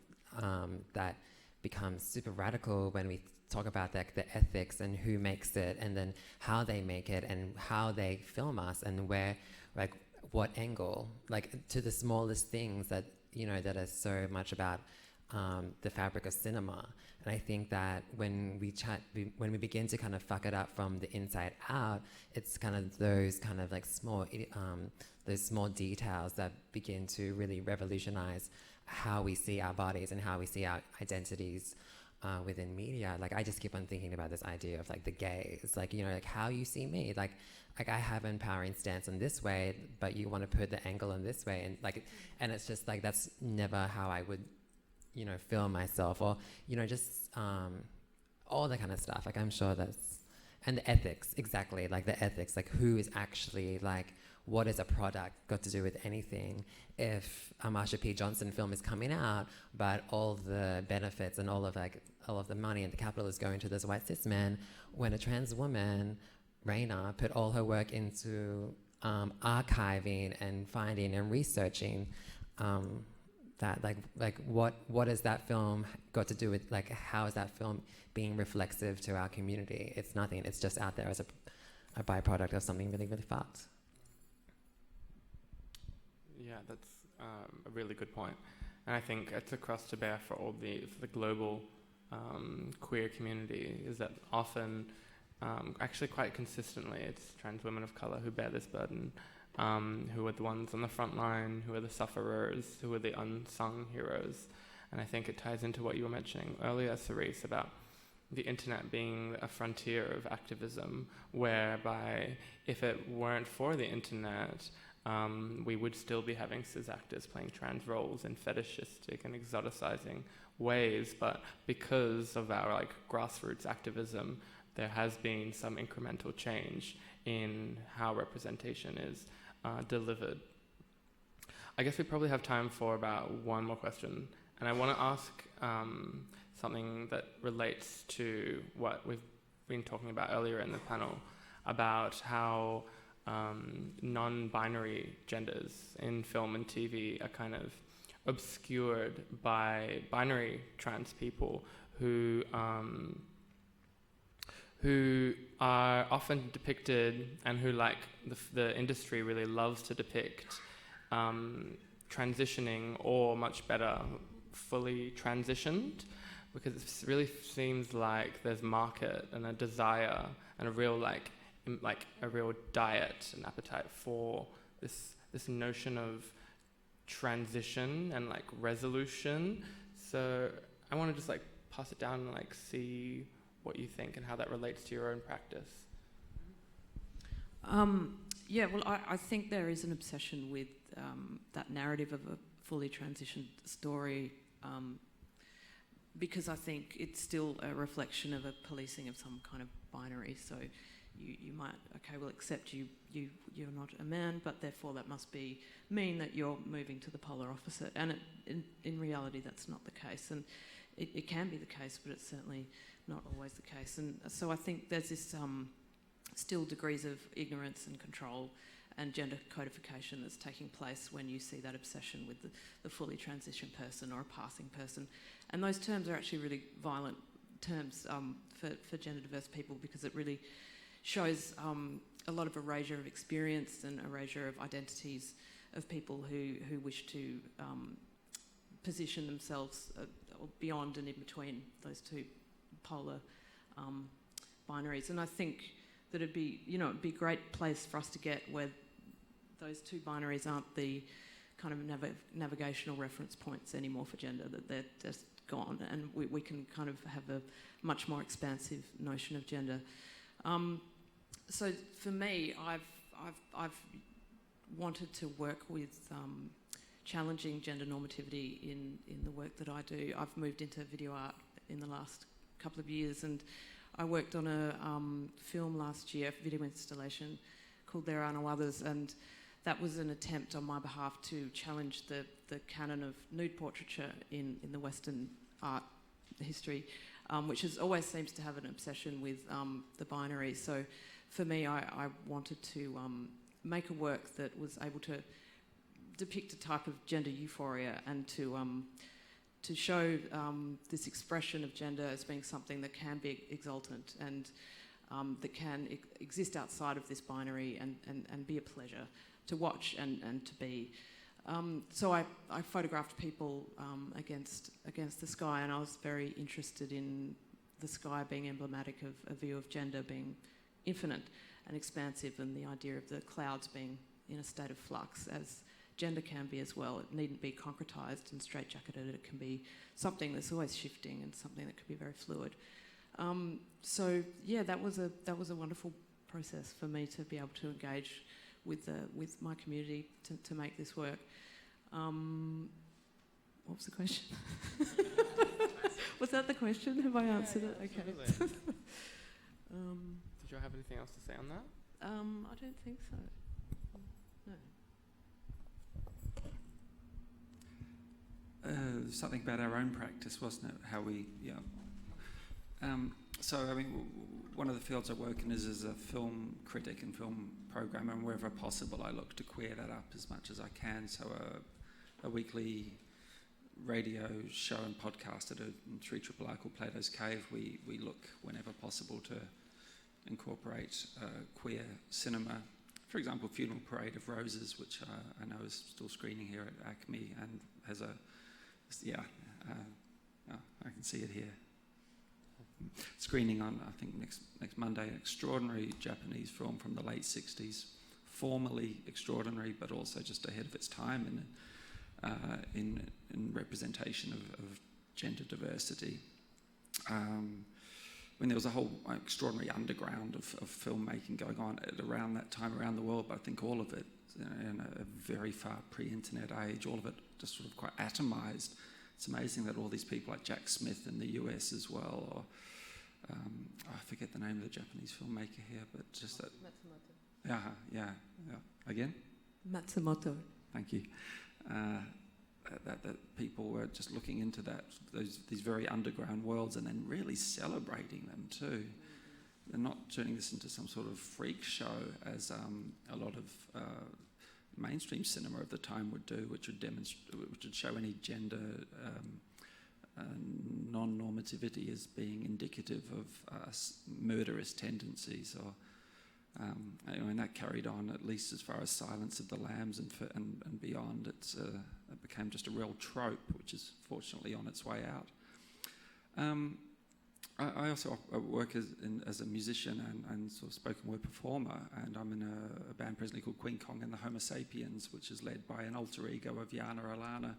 that becomes super radical when we talk about like the ethics and who makes it, and then how they make it, and how they film us, and where, like, what angle, like to the smallest things that, you know, that are so much about the fabric of cinema. And I think that when we begin to kind of fuck it up from the inside out, it's kind of those kind of like those small details that begin to really revolutionize how we see our bodies and how we see our identities within media. Like I just keep on thinking about this idea of like the gaze, like, you know, like how you see me, like I have an empowering stance in this way, but you want to put the angle in this way, and like, and it's just like that's never how I would, you know, film myself, or, you know, just all that kind of stuff. Like I'm sure that's, and the ethics, exactly, like the ethics, like who is actually like, what is a product got to do with anything? If a Marsha P. Johnson film is coming out, but all the benefits and all of the money and the capital is going to this white cis man, when a trans woman, Raina, put all her work into archiving and finding and researching that, like what has that film got to do with, like, how is that film being reflexive to our community? It's nothing. It's just out there as a byproduct of something really, really fucked. Yeah, that's a really good point. And I think it's across to bear for all the global queer community, is that often, actually quite consistently, it's trans women of colour who bear this burden, who are the ones on the front line, who are the sufferers, who are the unsung heroes. And I think it ties into what you were mentioning earlier, Cerise, about the internet being a frontier of activism, whereby if it weren't for the internet, we would still be having cis actors playing trans roles in fetishistic and exoticizing ways. But because of our grassroots activism, there has been some incremental change in how representation is delivered. I guess we probably have time for about one more question. And I want to ask something that relates to what we've been talking about earlier in the panel, about how non-binary genders in film and TV are kind of obscured by binary trans people who are often depicted, and who the industry really loves to depict, transitioning, or much better, fully transitioned, because it really seems like there's market and a desire and a real a real diet and appetite for this notion of transition and resolution. So I want to just pass it down and see what you think and how that relates to your own practice. Yeah, well, I think there is an obsession with that narrative of a fully transitioned story, because I think it's still a reflection of a policing of some kind of binary. So you might, we'll accept you're not a man, but therefore that must mean that you're moving to the polar opposite. And in reality, that's not the case. And it can be the case, but it's certainly not always the case. And so I think there's this still degrees of ignorance and control and gender codification that's taking place when you see that obsession with the fully transitioned person or a passing person. And those terms are actually really violent terms for gender diverse people, because it really shows a lot of erasure of experience and erasure of identities of people who wish to position themselves beyond and in between those two polar binaries. And I think that it'd be a great place for us to get where those two binaries aren't the kind of navigational reference points anymore for gender, that they're just gone, and we can kind of have a much more expansive notion of gender. So for me, I've wanted to work with challenging gender normativity in the work that I do. I've moved into video art in the last couple of years, and I worked on a film last year, a video installation called There Are No Others, and that was an attempt on my behalf to challenge the canon of nude portraiture in the Western art history, which always seems to have an obsession with the binary. So for me, I wanted to make a work that was able to depict a type of gender euphoria, and to show this expression of gender as being something that can be exultant and that can exist outside of this binary and be a pleasure to watch and to be. So I photographed people against the sky, and I was very interested in the sky being emblematic of a view of gender being infinite and expansive, and the idea of the clouds being in a state of flux, as gender can be as well. It needn't be concretized and straitjacketed. It can be something that's always shifting and something that could be very fluid. So yeah, that was a wonderful process for me to be able to engage with my community to make this work. What was the question? Was that the question? Have I answered it? Okay. Did you have anything else to say on that? I don't think so. No. Something about our own practice, wasn't it? How we, so, I mean, one of the fields I work in is as a film critic and film programmer, and wherever possible I look to queer that up as much as I can. So a weekly radio show and podcast at 3RRI called Plato's Cave, we look whenever possible to incorporate queer cinema. For example, Funeral Parade of Roses, which I know is still screening here at ACMI and has a, I can see it here. Screening on, I think, next Monday, an extraordinary Japanese film from the late 60s, formally extraordinary, but also just ahead of its time, and in representation of gender diversity. When there was a whole extraordinary underground of filmmaking going on at around that time around the world, but I think all of it, in a very far pre-internet age, all of it just sort of quite atomised. It's amazing that all these people like Jack Smith in the US as well, or I forget the name of the Japanese filmmaker here, but just that. Matsumoto. Yeah. Again? Matsumoto. Thank you. That people were just looking into these very underground worlds and then really celebrating them too. They're not turning this into some sort of freak show as a lot of mainstream cinema of the time would do, which would show any gender non-normativity as being indicative of murderous tendencies, or and that carried on at least as far as Silence of the Lambs and beyond. It became just a real trope, which is fortunately on its way out. I also work as a musician and sort of spoken word performer, and I'm in a band presently called Queen Kong and the Homo Sapiens, which is led by an alter ego of Yana Alana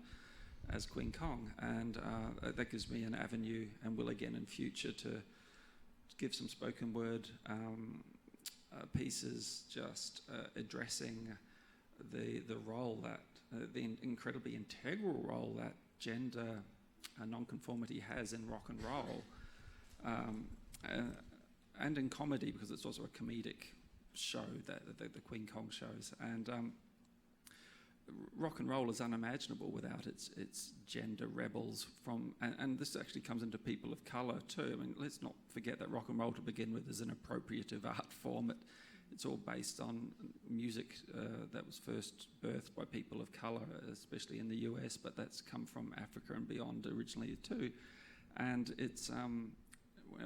as Queen Kong, and that gives me an avenue, and will again in future, to give some spoken word pieces, just addressing the role that the incredibly integral role that gender nonconformity has in rock and roll, and in comedy, because it's also a comedic show that the Queen Kong shows, and rock and roll is unimaginable without its gender rebels and this actually comes into people of colour too. I mean, let's not forget that rock and roll to begin with is an appropriative art form. It's all based on music that was first birthed by people of colour, especially in the US, but that's come from Africa and beyond originally too. And it's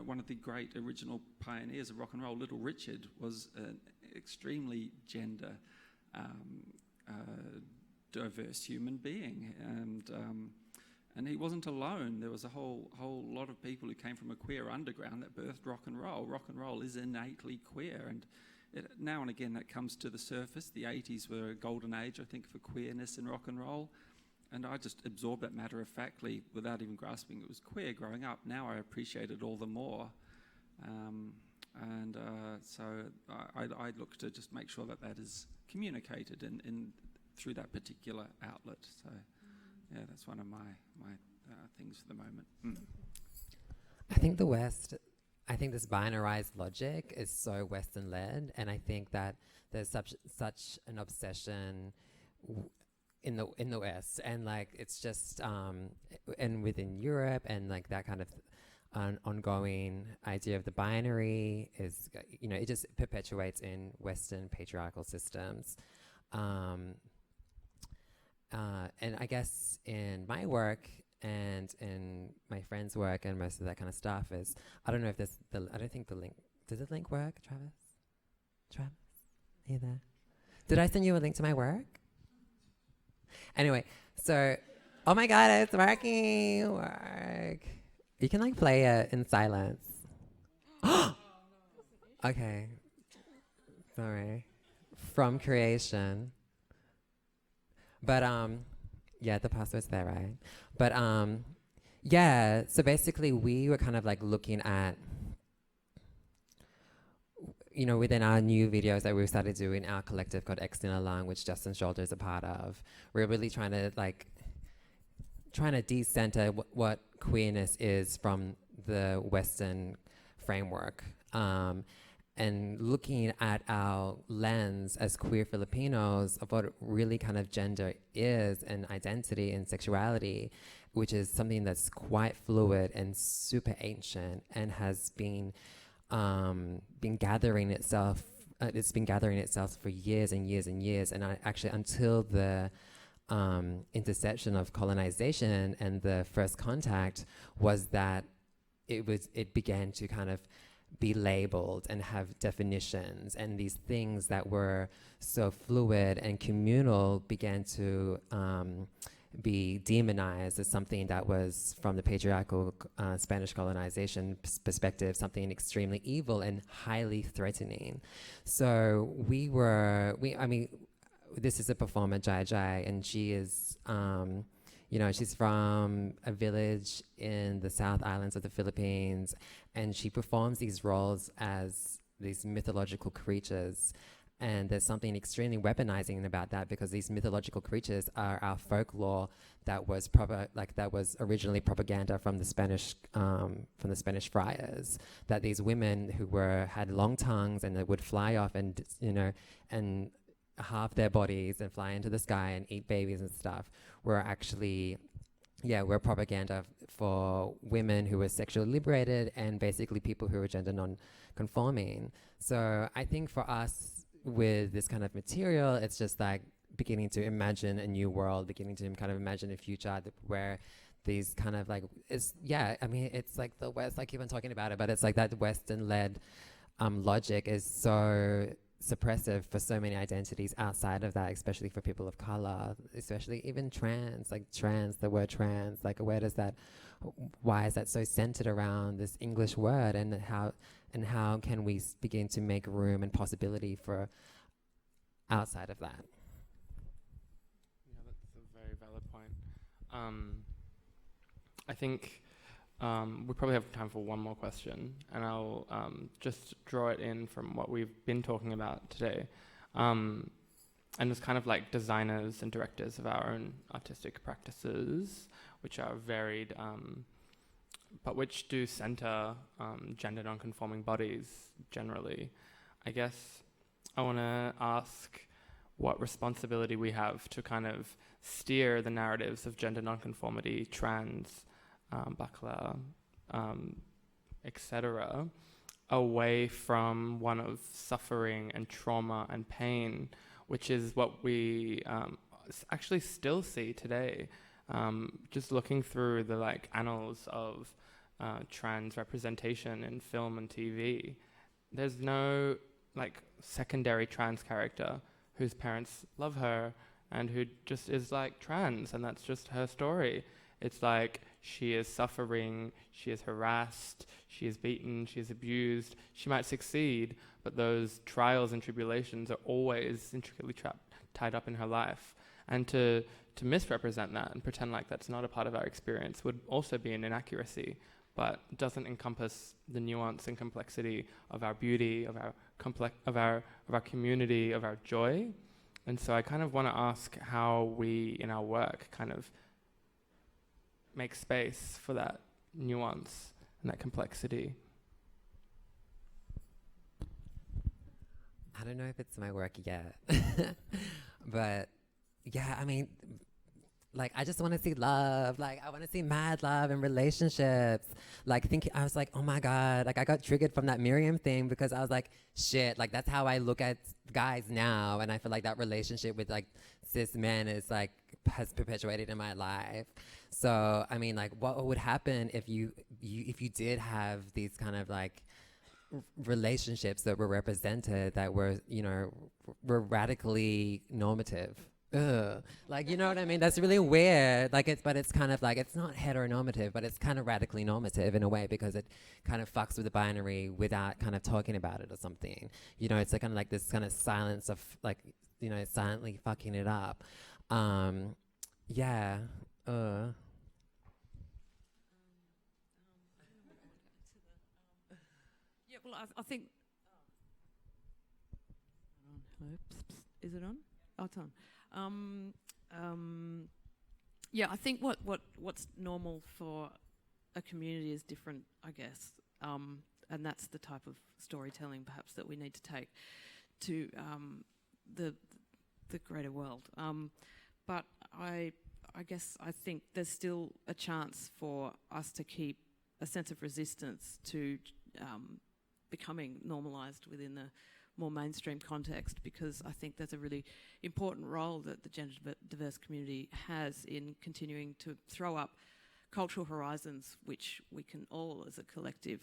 one of the great original pioneers of rock and roll, Little Richard, was an extremely gender diverse human being, and he wasn't alone. There was a whole lot of people who came from a queer underground that birthed rock and roll. Rock and roll is innately queer, and now and again that comes to the surface. The 80s were a golden age, I think, for queerness in rock and roll, and I just absorbed that matter-of-factly without even grasping it was queer growing up. Now I appreciate it all the more, so I look to just make sure that is communicated in through that particular outlet. So yeah, that's one of my things for the moment. I think this binarized logic is so Western-led, and I think that there's such an obsession in the West, and like it's just and within Europe, and like that kind of ongoing idea of the binary is, it just perpetuates in Western patriarchal systems. And I guess in my work and in my friends' work and most of that kind of stuff is, I don't know if I don't think the link, does the link work, Travis? Are you there? Did I send you a link to my work? Anyway, so, oh my God, it's working, work. You can like play it in silence. Okay, sorry. From creation. But yeah, the password's there, right? But yeah, so basically we were kind of like looking at, within our new videos that we've started doing, our collective called External Lung, which Justin Scholder is a part of. We're really trying to decenter what queerness is from the Western framework. And looking at our lens as queer Filipinos of what really kind of gender is, and identity and sexuality, which is something that's quite fluid and super ancient and has been gathering itself. It's been gathering itself for years and years and years, and actually until the interception of colonization and the first contact was that it began to kind of be labeled and have definitions, and these things that were so fluid and communal began to be demonized as something that was, from the patriarchal Spanish colonization perspective, something extremely evil and highly threatening. So this is a performer, Jai Jai, and she is, she's from a village in the South Islands of the Philippines, and she performs these roles as these mythological creatures. And there's something extremely weaponizing about that, because these mythological creatures are our folklore that was originally propaganda from the Spanish friars. That these women who had long tongues and that would fly off and halve their bodies and fly into the sky and eat babies and stuff were actually, were propaganda for women who were sexually liberated and basically people who were gender non-conforming. So I think for us, with this kind of material, it's just like beginning to imagine a new world, beginning to kind of imagine a future where these kind of like, it's like the West, I keep on talking about it, but it's like that Western-led logic is so suppressive for so many identities outside of that, especially for people of color, especially even trans, the word trans, like why is that so centered around this English word, and how can we begin to make room and possibility for outside of that? Yeah, that's a very valid point. I think we probably have time for one more question, and I'll just draw it in from what we've been talking about today. And it's kind of like designers and directors of our own artistic practices, which are varied, but which do center gender non-conforming bodies generally. I guess I want to ask what responsibility we have to kind of steer the narratives of gender non-conformity, trans, bakla, etc., away from one of suffering and trauma and pain, which is what we actually still see today. Just looking through the annals of trans representation in film and TV, there's no secondary trans character whose parents love her and who just is trans, and that's just her story. It's she is suffering, she is harassed, she is beaten, she is abused. She might succeed, but those trials and tribulations are always intricately tied up in her life. And to misrepresent that and pretend like that's not a part of our experience would also be an inaccuracy, but doesn't encompass the nuance and complexity of our beauty, of our community, of our joy. And so I kind of want to ask how we, in our work, kind of make space for that nuance and that complexity. I don't know if it's my work yet, but yeah, I just want to see love. I want to see mad love and relationships. I was like, oh my God, I got triggered from that Miriam thing, because I was like, shit, that's how I look at guys now. And I feel like that relationship with cis men is has perpetuated in my life. So, what would happen if you did have these kind of relationships that were represented that were, were radically normative? Ugh. You know what I mean? That's really weird. It's kind of it's not heteronormative, but it's kind of radically normative in a way, because it kind of fucks with the binary without kind of talking about it or something. It's kind of this kind of silence of silently fucking it up. Yeah. Yeah, well, I think... Oops. Is it on? Oh, it's on. Yeah, I think what's normal for a community is different, I guess. And that's the type of storytelling, perhaps, that we need to take to the greater world. But I guess I think there's still a chance for us to keep a sense of resistance to becoming normalised within the more mainstream context, because I think there's a really important role that the gender diverse community has in continuing to throw up cultural horizons which we can all as a collective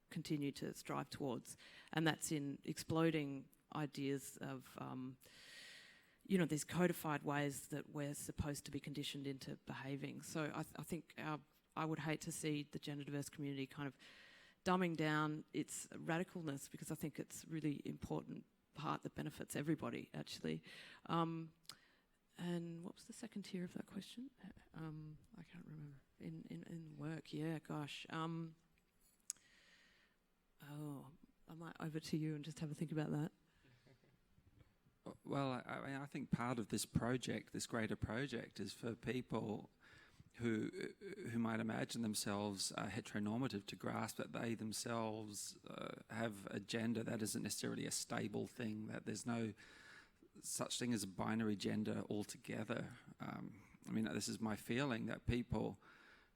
continue to strive towards, and that's in exploding ideas of these codified ways that we're supposed to be conditioned into behaving. So I think I would hate to see the gender diverse community kind of dumbing down its radicalness, because I think it's really important part that benefits everybody, actually. And what was the second tier of that question? I can't remember. In work, yeah, gosh. I might over to you and just have a think about that. Well, I think part of this project, this greater project, is for people who might imagine themselves heteronormative to grasp that they themselves have a gender that isn't necessarily a stable thing, that there's no such thing as a binary gender altogether. I mean, this is my feeling that people,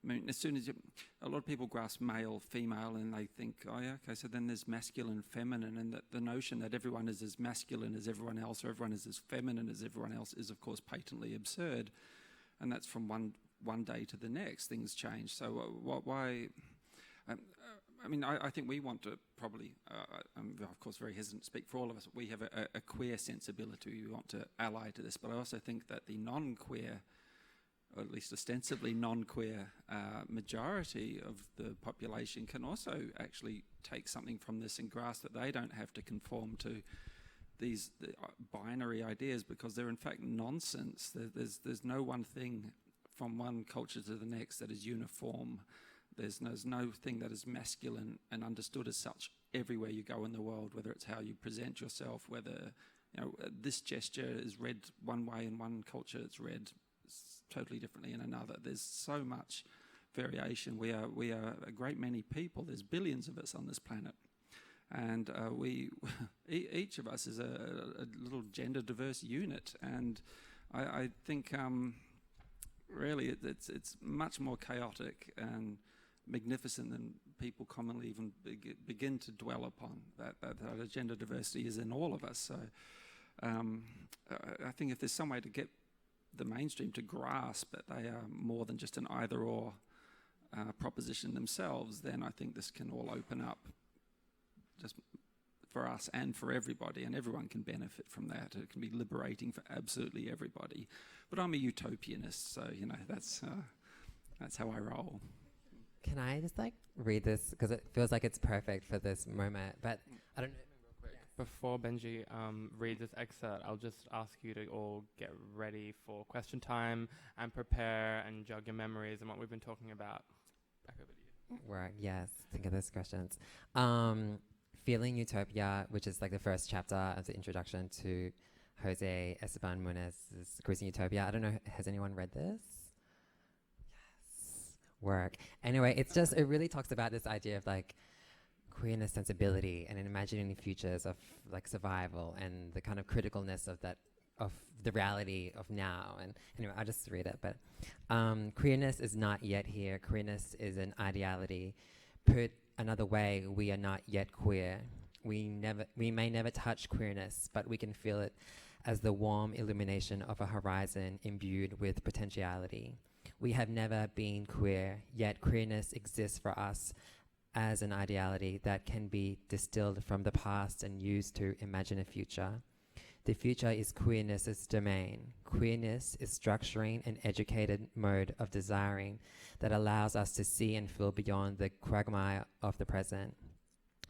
I mean, as soon as a lot of people grasp male, female, and they think, oh yeah, okay, so then there's masculine, feminine, and that the notion that everyone is as masculine as everyone else, or everyone is as feminine as everyone else, is of course patently absurd, and that's from one day to the next. Things change. So why? I mean, I think we want to probably, I'm of course very hesitant to speak for all of us, we have a queer sensibility we want to ally to this, but I also think that the non-queer, or at least ostensibly non-queer majority of the population can also actually take something from this and grasp that they don't have to conform to these binary ideas, because they're in fact nonsense. There's no one thing from one culture to the next that is uniform. There's no thing that is masculine and understood as such everywhere you go in the world, whether it's how you present yourself, whether this gesture is read one way in one culture, it's read totally differently in another. There's so much variation. We are a great many people. There's billions of us on this planet, and each of us is a little gender diverse unit. And I think really it's much more chaotic and magnificent than people commonly even begin to dwell upon. That gender diversity is in all of us. So I think if there's some way to get the mainstream to grasp that they are more than just an either-or proposition themselves, then I think this can all open up just for us and for everybody, and everyone can benefit from that. It can be liberating for absolutely everybody. But I'm a utopianist, so that's how I roll. Can I just read this, because it feels like it's perfect for this moment, but I don't know. Before Benji reads this excerpt, I'll just ask you to all get ready for question time and prepare and jog your memories and what we've been talking about. Back over to you. Right, yes, think of those questions. Feeling Utopia, which is the first chapter of the introduction to Jose Esteban Munez's Cruising Utopia. I don't know, has anyone read this? Yes, work. Anyway, it really talks about this idea of queerness sensibility and imagining the futures of survival and the kind of criticalness of that, of the reality of now. And anyway, I'll just read it. But queerness is not yet here. Queerness is an ideality. Put another way, we are not yet queer. We may never touch queerness, but we can feel it as the warm illumination of a horizon imbued with potentiality. We have never been queer, yet queerness exists for us as an ideality that can be distilled from the past and used to imagine a future. The future is queerness's domain. Queerness is structuring an educated mode of desiring that allows us to see and feel beyond the quagmire of the present.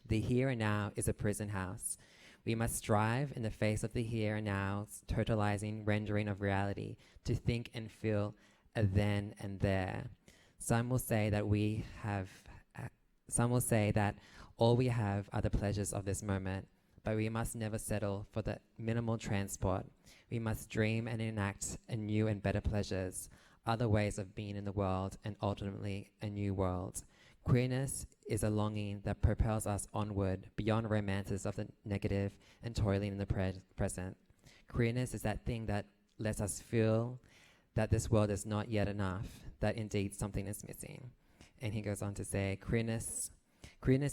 The here and now is a prison house. We must strive in the face of the here and now's totalizing rendering of reality to think and feel a then and there. Some will say that all we have are the pleasures of this moment, but we must never settle for the minimal transport. We must dream and enact a new and better pleasures, other ways of being in the world, and ultimately a new world. Queerness is a longing that propels us onward beyond romances of the negative and toiling in the present. Queerness is that thing that lets us feel that this world is not yet enough, that indeed something is missing. And he goes on to say, queerness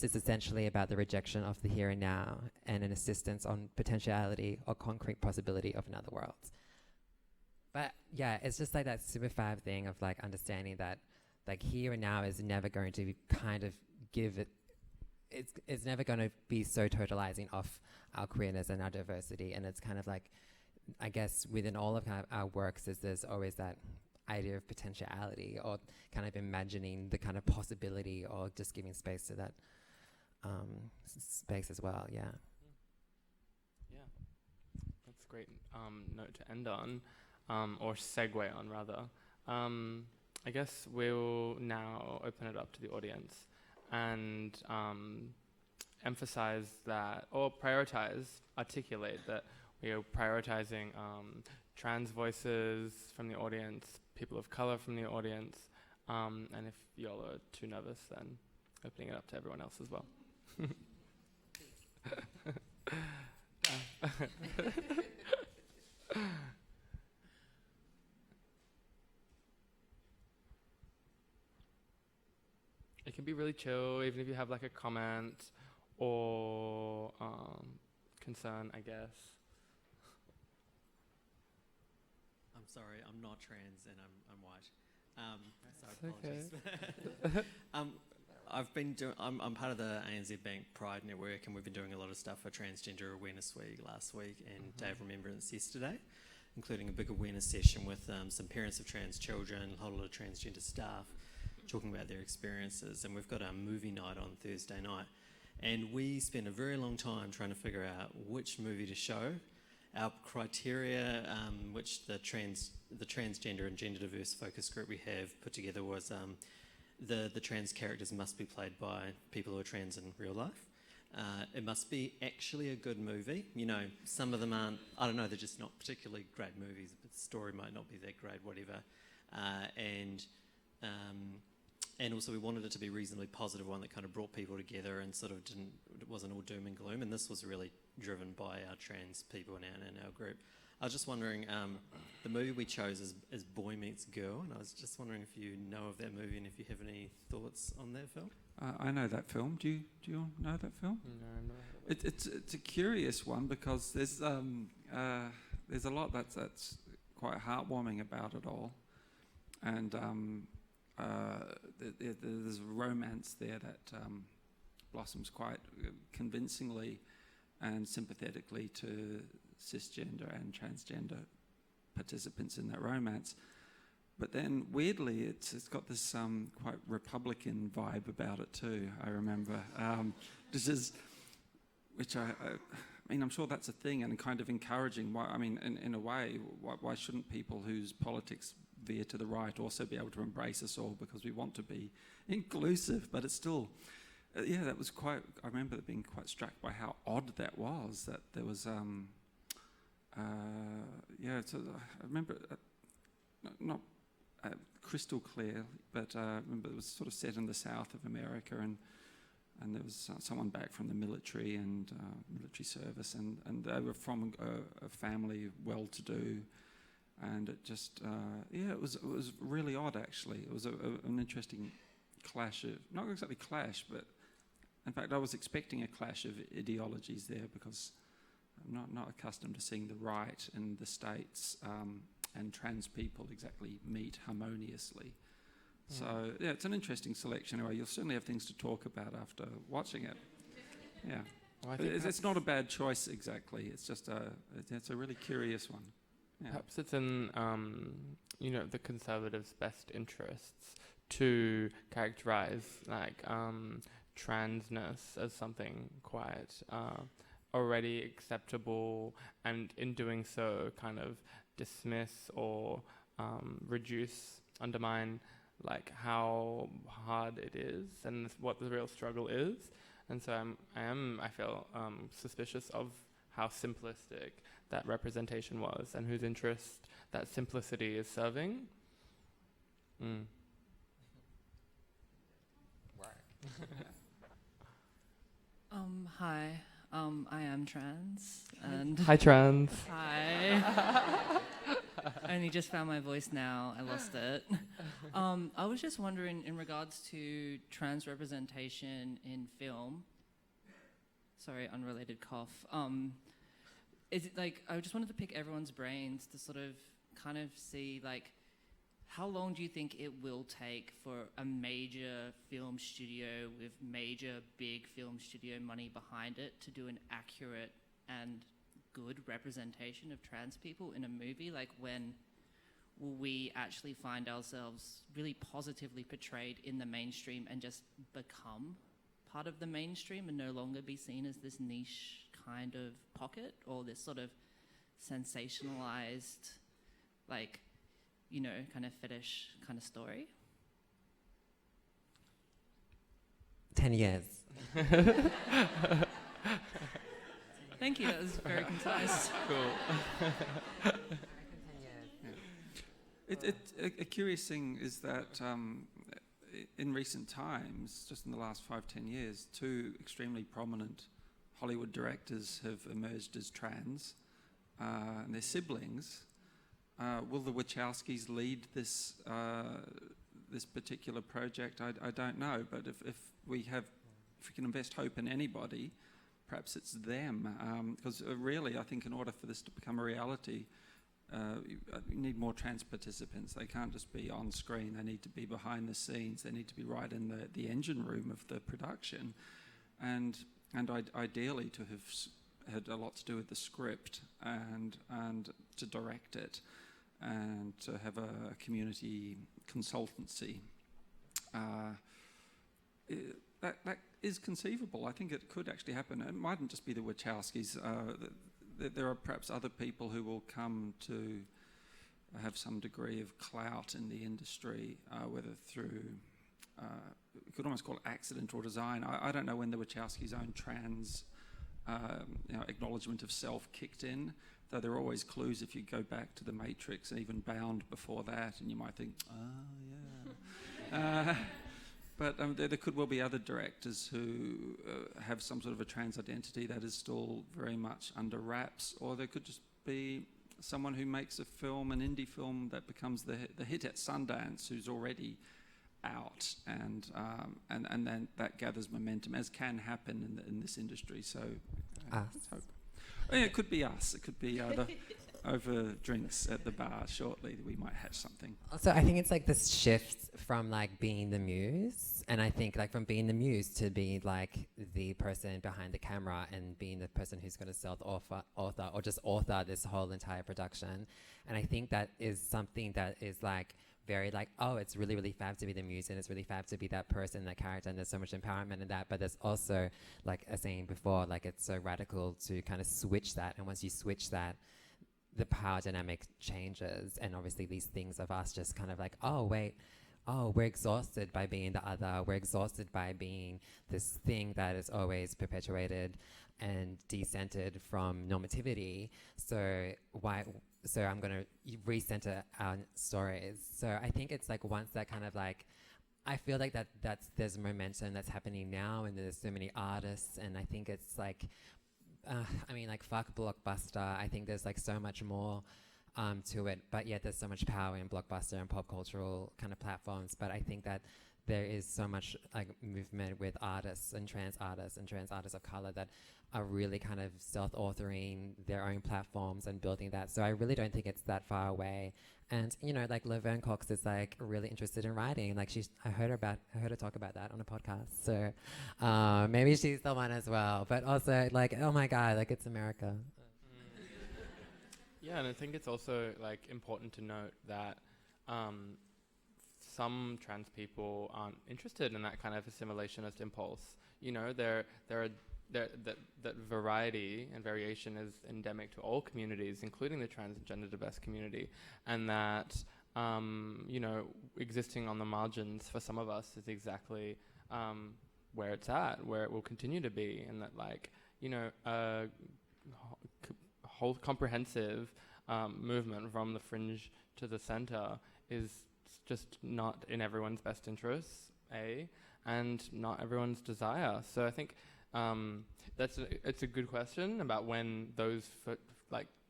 is essentially about the rejection of the here and now and an insistence on potentiality or concrete possibility of another world. But yeah, it's just that super fab thing of understanding that here and now is never going to kind of give it, it's never going to be so totalizing of our queerness and our diversity. And it's kind of I guess within all of our works there's always that idea of potentiality, or kind of imagining the kind of possibility, or just giving space to that space as well. Yeah. great note to end on, or segue on rather. I guess we'll now open it up to the audience and emphasize that, or prioritize, articulate that we are prioritizing trans voices from the audience, people of color from the audience, and if y'all are too nervous, then opening it up to everyone else as well. It can be really chill, even if you have like a comment or concern, I guess. I'm sorry, I'm not trans and I'm white. So apologies. I've been doing. I'm part of the ANZ Bank Pride Network, and we've been doing a lot of stuff for Transgender Awareness Week last week and Day of Remembrance yesterday, including a big awareness session with some parents of trans children, a whole lot of transgender staff, talking about their experiences. And we've got our movie night on Thursday night, and we spent a very long time trying to figure out which movie to show. Our criteria, which the transgender and gender diverse focus group we have put together, was the trans characters must be played by people who are trans in real life. It must be actually a good movie. You know, some of them aren't, I don't know, they're just not particularly great movies, but the story might not be that great, whatever. And also we wanted it to be a reasonably positive one that kind of brought people together and sort of it wasn't all doom and gloom. And this was really driven by our trans people in our group. I was just wondering, the movie we chose is Boy Meets Girl, and I was just wondering if you know of that movie and if you have any thoughts on that film. I know that film. Do you all know that film? No. It's a curious one because there's a lot that's quite heartwarming about it all, and there's romance there that blossoms quite convincingly and sympathetically to cisgender and transgender participants in that romance. But then weirdly it's got this quite Republican vibe about it too, I remember, which I mean, I'm sure that's a thing and kind of encouraging. Why, I mean, in a way, why shouldn't people whose politics veer to the right also be able to embrace us all, because we want to be inclusive? But it's still, that was quite, I remember being quite struck by how odd that was, that there was, so I remember, not crystal clear, but I remember it was sort of set in the south of America, and there was someone back from the military and military service, and they were from a family well-to-do, and it just, it was really odd actually. It was an interesting clash of, not exactly clash, but in fact I was expecting a clash of ideologies there, because I'm not accustomed to seeing the right in the States and trans people exactly meet harmoniously. So it's an interesting selection. Anyway, you'll certainly have things to talk about after watching it. Yeah, well, it's not a bad choice exactly. It's just it's a really curious one. Yeah. Perhaps it's in the Conservatives' best interests to characterize like transness as something quite already acceptable, and in doing so kind of dismiss or undermine like how hard it is and what the real struggle is. And so I feel suspicious of how simplistic that representation was and whose interest that simplicity is serving. Hi, I am trans. And hi, trans. Hi. I only just found my voice now. I lost it. I was just wondering, in regards to trans representation in film. Sorry, unrelated cough. Is it like, I just wanted to pick everyone's brains to sort of kind of see like, how long do you think it will take for a major film studio with major big film studio money behind it to do an accurate and good representation of trans people in a movie? Like, when will we actually find ourselves really positively portrayed in the mainstream and just become part of the mainstream and no longer be seen as this niche kind of pocket or this sort of sensationalized, like, you know, kind of fetish kind of story? 10 years. Thank you, that was very concise. Cool. A curious thing is that in recent times, just in the last 5-10 years, two extremely prominent Hollywood directors have emerged as trans, and their siblings. Will the Wachowskis lead this this particular project? I don't know, but if we can invest hope in anybody, perhaps it's them. Because really, I think in order for this to become a reality, you need more trans participants. They can't just be on screen. They need to be behind the scenes. They need to be right in the engine room of the production, and ideally to have had a lot to do with the script and to direct it, and to have a community consultancy. That is conceivable. I think it could actually happen. It mightn't just be the Wachowskis. There are perhaps other people who will come to have some degree of clout in the industry, whether through, you could almost call it accidental design. I don't know when the Wachowskis' own trans acknowledgement of self kicked in, though there are always clues if you go back to The Matrix and even Bound before that, and you might think, oh yeah. But there could well be other directors who have some sort of a trans identity that is still very much under wraps, or there could just be someone who makes a film, an indie film that becomes the hit at Sundance, who's already out, and then that gathers momentum, as can happen in this industry. So, let's hope. Oh, yeah, it could be us. It could be over drinks at the bar shortly that we might hatch something. Also, I think it's like this shift from like being the muse, and I think like from being the muse to being like the person behind the camera and being the person who's going to self-author or just author this whole entire production. And I think that is something that is like very like, oh, it's really, really fab to be the muse, and it's really fab to be that person, that character, and there's so much empowerment in that. But there's also, like I was saying before, like it's so radical to kind of switch that. And once you switch that, the power dynamic changes, and obviously these things of us just kind of like, oh wait, oh, we're exhausted by being the other, we're exhausted by being this thing that is always perpetuated and decentered from normativity, so I'm going to recenter our stories. So I think it's like once that kind of like, I feel like there's momentum that's happening now, and there's so many artists, and I think it's like, I mean, like, fuck Blockbuster. I think there's like so much more to it, but yet there's so much power in Blockbuster and pop cultural kind of platforms. But I think that there is so much like movement with artists and trans artists of color that are really kind of self-authoring their own platforms and building that. So I really don't think it's that far away. And you know, like Laverne Cox is like really interested in writing. Like I heard her talk about that on a podcast. So maybe she's the one as well. But also like, oh my God, like it's America. Yeah, and I think it's also like important to note that some trans people aren't interested in that kind of assimilationist impulse. You know, that variety and variation is endemic to all communities, including the trans and gender diverse community, and that you know, existing on the margins for some of us is exactly where it's at, where it will continue to be, and that like, you know, whole comprehensive movement from the fringe to the center is just not in everyone's best interests, and not everyone's desire. So I think it's a good question about when those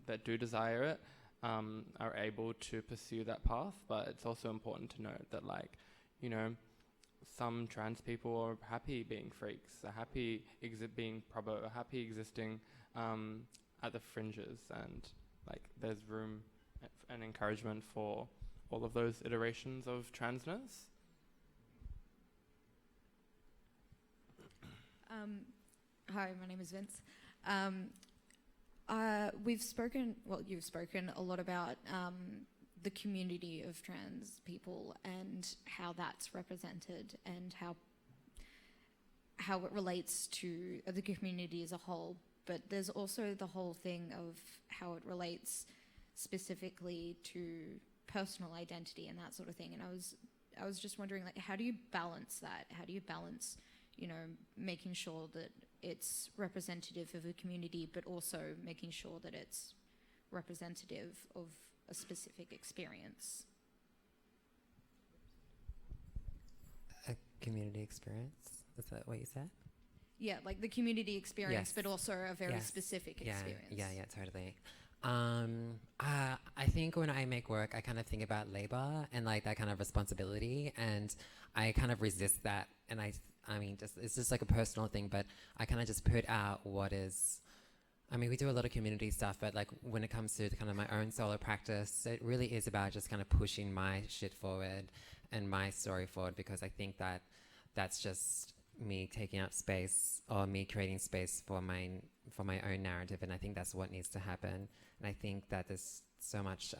that do desire it are able to pursue that path. But it's also important to note that, like, you know, some trans people are happy being freaks, are happy being probo, are happy existing at the fringes, and like there's room and encouragement for all of those iterations of transness. Hi, my name is Vince. You've spoken a lot about the community of trans people and how that's represented and how it relates to the community as a whole. but there's also the whole thing of how it relates specifically to personal identity and that sort of thing. And I was just wondering, like, how do you balance that? How do you balance, you know, making sure that it's representative of a community, but also making sure that it's representative of a specific experience? A community experience? Is that what you said? Yeah, like the community experience, Yes. but also a very Yes. specific Yeah, experience. Yeah, totally. I think when I make work, I kind of think about labor and like that kind of responsibility, and I kind of resist that. And I mean, it's just like a personal thing, but I kind of just put out what is. I mean, we do a lot of community stuff, but like when it comes to kind of my own solo practice, it really is about just kind of pushing my shit forward and my story forward, because I think that that's just me taking up space, or me creating space for my own narrative, and I think that's what needs to happen. And I think that there's so much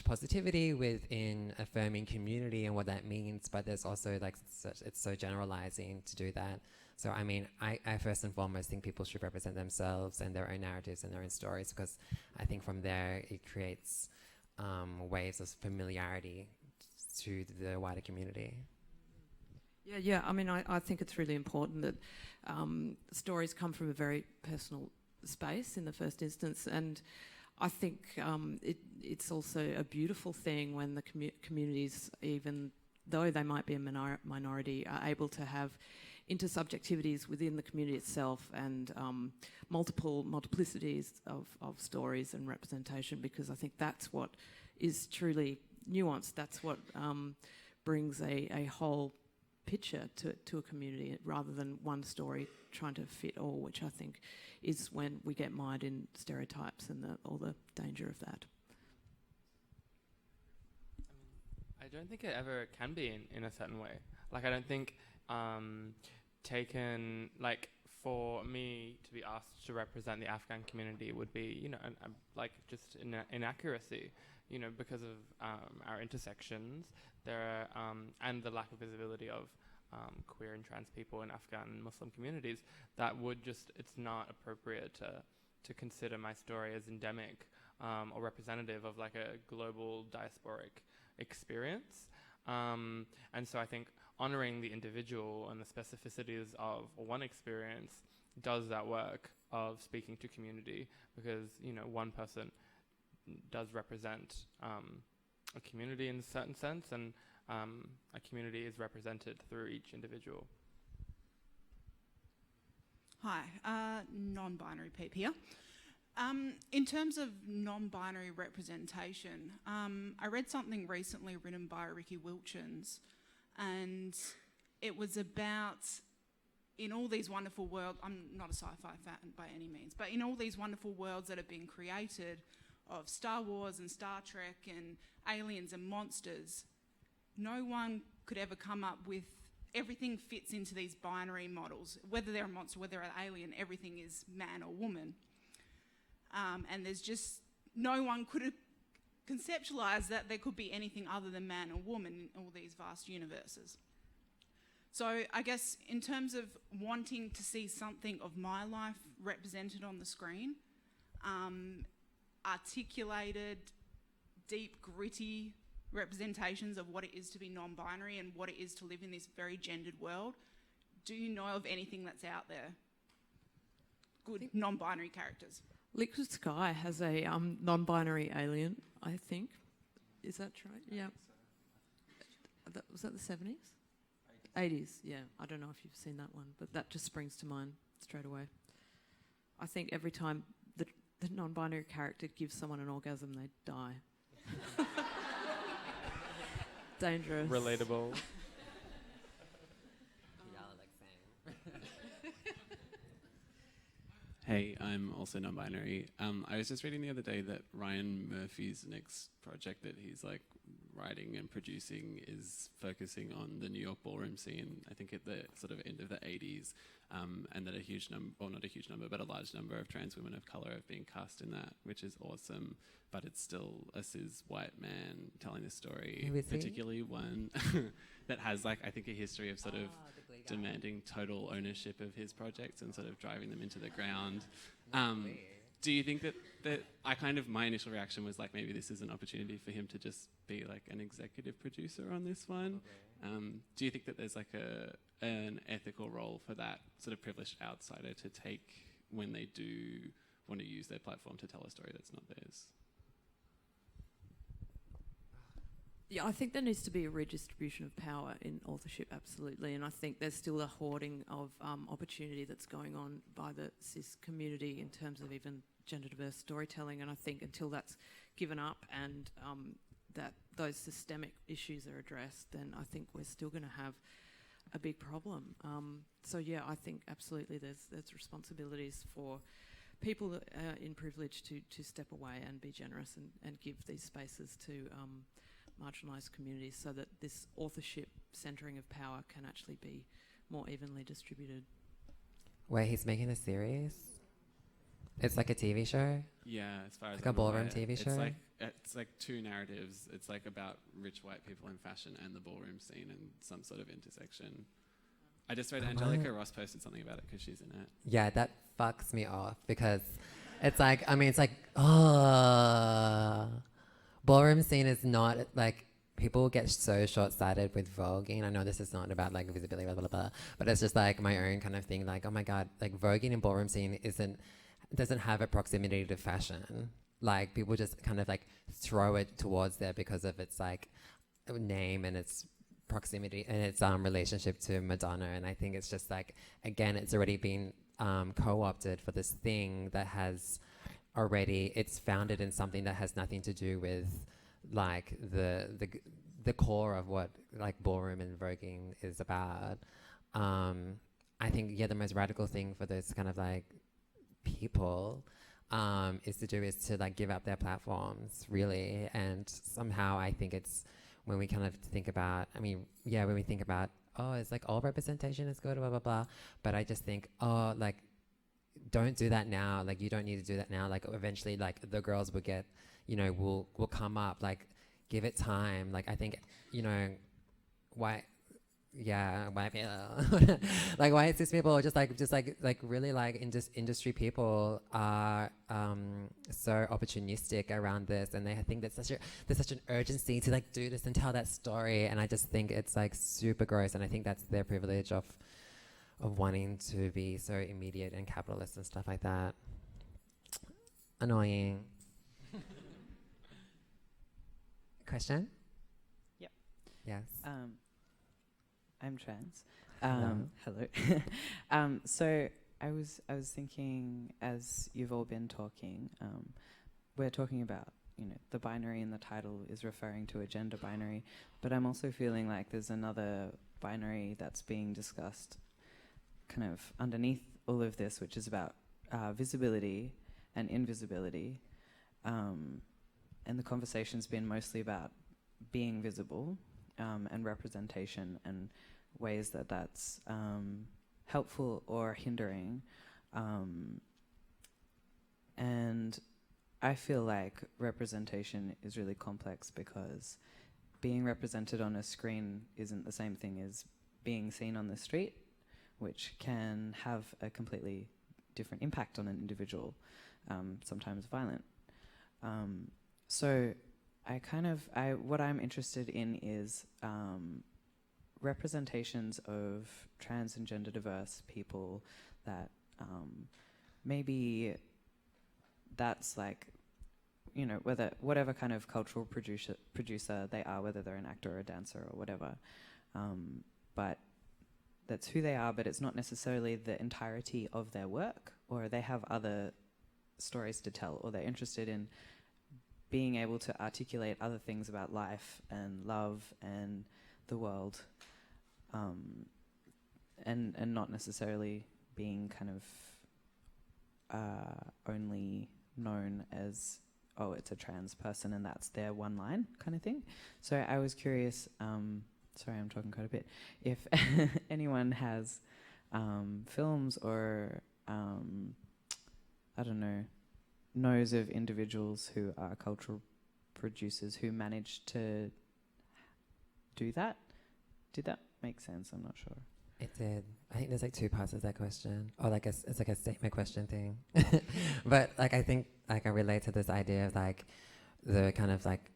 positivity within affirming community and what that means, but there's also like it's so generalizing to do that. So I mean, I first and foremost think people should represent themselves and their own narratives and their own stories, because I think from there it creates waves of familiarity to the wider community. Yeah. I mean, I think it's really important that stories come from a very personal space in the first instance, and I think it's also a beautiful thing when the communities, even though they might be a minority, are able to have intersubjectivities within the community itself, and multiplicities of stories and representation, because I think that's what is truly nuanced. That's what brings a whole picture to a community, rather than one story trying to fit all, which I think is when we get mired in stereotypes and all the danger of that. I don't think it ever can be in a certain way. Like, I don't think taken, like, for me to be asked to represent the Afghan community would be, you know, like just inaccuracy, you know, because of our intersections there are, and the lack of visibility of queer and trans people in Afghan and Muslim communities. That would just, it's not appropriate to consider my story as endemic or representative of like a global diasporic experience. And so I think honoring the individual and the specificities of one experience does that work of speaking to community, because, you know, one person does represent a community in a certain sense, and a community is represented through each individual. Hi, non-binary Pip here. In terms of non-binary representation, I read something recently written by Ricky Wilchins, and it was about, in all these wonderful worlds, I'm not a sci-fi fan by any means, but in all these wonderful worlds that have been created of Star Wars and Star Trek and aliens and monsters, no one could ever come up with, everything fits into these binary models. Whether they're a monster, whether they're an alien, everything is man or woman. And there's just, no one could have conceptualised that there could be anything other than man or woman in all these vast universes. So I guess in terms of wanting to see something of my life represented on the screen, articulated, deep, gritty representations of what it is to be non-binary and what it is to live in this very gendered world. Do you know of anything that's out there? Good non-binary characters. Liquid Sky has a non-binary alien, I think. Is that right? Yeah. Was that the 70s? 80s, yeah. I don't know if you've seen that one, but that just springs to mind straight away. I think every time the non-binary character gives someone an orgasm, they die. Dangerous. Relatable. Hey, I'm also non-binary. I was just reading the other day that Ryan Murphy's next project that he's like writing and producing is focusing on the New York ballroom scene, I think at the sort of end of the 80s, and that a huge number, or not a huge number, but a large number of trans women of colour have been cast in that, which is awesome, but it's still a cis white man telling the story, Who is he? particularly one that has like, I think, a history of sort of... the Glee demanding total ownership of his projects and sort of driving them into the ground. Do you think that my initial reaction was like, maybe this is an opportunity for him to just be like an executive producer on this one? Do you think that there's like an ethical role for that sort of privileged outsider to take when they do want to use their platform to tell a story that's not theirs? Yeah, I think there needs to be a redistribution of power in authorship, absolutely, and I think there's still a hoarding of opportunity that's going on by the cis community in terms of even gender diverse storytelling, and I think until that's given up and that those systemic issues are addressed, then I think we're still going to have a big problem. So yeah, I think absolutely there's responsibilities for people that are in privilege to step away and be generous and give these spaces to marginalised communities so that this authorship centering of power can actually be more evenly distributed. Wait, he's making a series? It's like a TV show? Yeah, as far as like a ballroom TV show? It's like two narratives. It's like about rich white people in fashion and the ballroom scene and some sort of intersection. I just read Angelica Ross posted something about it because she's in it. Yeah, that fucks me off because it's like, ballroom scene is not like, people get so short-sighted with voguing. I know this is not about like visibility, blah, blah, blah, but it's just like my own kind of thing. Like, oh my God, like voguing and ballroom scene doesn't have a proximity to fashion. Like people just kind of like throw it towards there because of its like name and its proximity and its relationship to Madonna. And I think it's just like, again, it's already been co-opted for this thing that has already, it's founded in something that has nothing to do with like the core of what like ballroom and voguing is about. I think the most radical thing for this kind of like people is to like give up their platforms really. And somehow I think it's when we kind of think about, when we think about, oh, it's like all representation is good, blah, blah, blah. But I just think, oh, like, don't do that now. Like, you don't need to do that now. Like, eventually, like, the girls will get, will come up. Like, give it time. Like, I think, white people, like, white cis people, just really, like, industry people are so opportunistic around this, and I think there's such an urgency to, like, do this and tell that story, and I just think it's, like, super gross, and I think that's their privilege of wanting to be so immediate and capitalist and stuff like that. Annoying. Question? Yep. Yes. I'm trans. Hello. So I was thinking, as you've all been talking, we're talking about, the binary in the title is referring to a gender binary, but I'm also feeling like there's another binary that's being discussed kind of underneath all of this, which is about visibility and invisibility. And the conversation's been mostly about being visible and representation and ways that that's helpful or hindering. And I feel like representation is really complex because being represented on a screen isn't the same thing as being seen on the street, which can have a completely different impact on an individual, sometimes violent. So what I'm interested in is representations of trans and gender diverse people that maybe that's like, whatever kind of cultural producer they are, whether they're an actor or a dancer or whatever, but that's who they are, but it's not necessarily the entirety of their work, or they have other stories to tell, or they're interested in being able to articulate other things about life and love and the world, and not necessarily being kind of only known as, oh, it's a trans person and that's their one line kind of thing. So I was curious, sorry, I'm talking quite a bit, if anyone has films or, I don't know, knows of individuals who are cultural producers who managed to do that. Did that make sense? I'm not sure. It did. I think there's like two parts of that question. Or like it's like a statement question thing. But like I think like I relate to this idea of like the kind of like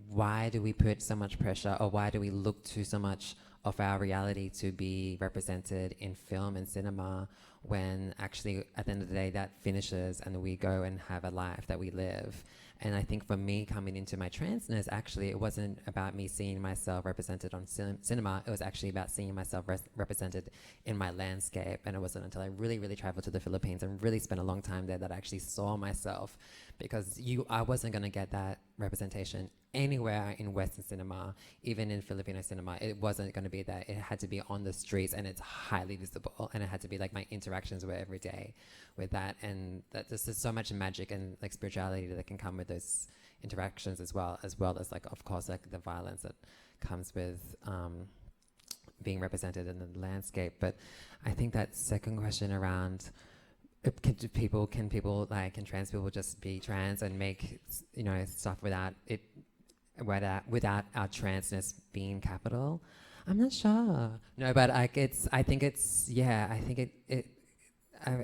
why do we put so much pressure, or why do we look to so much of our reality to be represented in film and cinema, when actually at the end of the day that finishes and we go and have a life that we live. And I think for me coming into my transness, actually it wasn't about me seeing myself represented on cinema, it was actually about seeing myself represented in my landscape. And it wasn't until I really, really traveled to the Philippines and really spent a long time there that I actually saw myself, because I wasn't going to get that representation anywhere in Western cinema, even in Filipino cinema. It wasn't going to be that. It had to be on the streets, and it's highly visible, and it had to be like my interactions were every day with that. And that there's just so much magic and like spirituality that can come with those interactions as well as like, of course, like the violence that comes with being represented in the landscape. But I think that second question around can trans people just be trans and make stuff without our transness being capital? I'm not sure. No, but I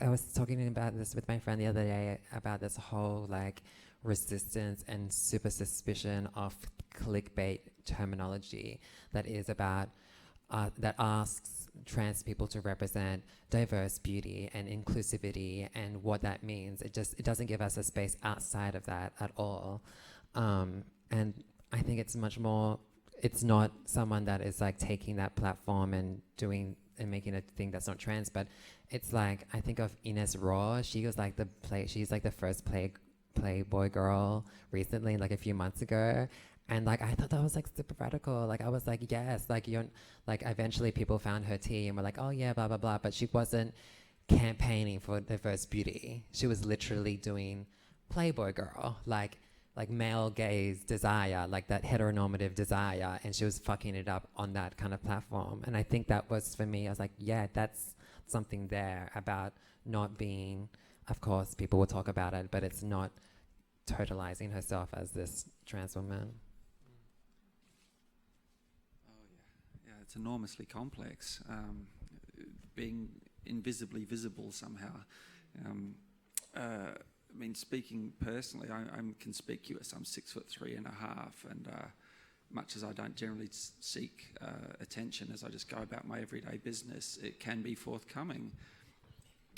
was talking about this with my friend the other day about this whole like resistance and super suspicion of clickbait terminology that is about that asks trans people to represent diverse beauty and inclusivity and what that means. It doesn't give us a space outside of that at all. And I think it's much more, it's not someone that is like taking that platform and doing and making a thing that's not trans, but it's like, I think of Ines Raw. She was like she's like the first Playboy girl recently, like a few months ago. And like I thought that was like super radical. Like I was like, yes, like eventually people found her tea and were like, oh yeah, blah blah blah. But she wasn't campaigning for diverse beauty. She was literally doing Playboy girl, like male gaze desire, like that heteronormative desire, and she was fucking it up on that kind of platform. And I think that was for me. I was like, yeah, that's something there about not being. Of course, people will talk about it, but it's not totalizing herself as this trans woman. It's enormously complex, being invisibly visible somehow. I mean, speaking personally, I'm conspicuous. I'm 6'3.5", and much as I don't generally seek attention as I just go about my everyday business, it can be forthcoming.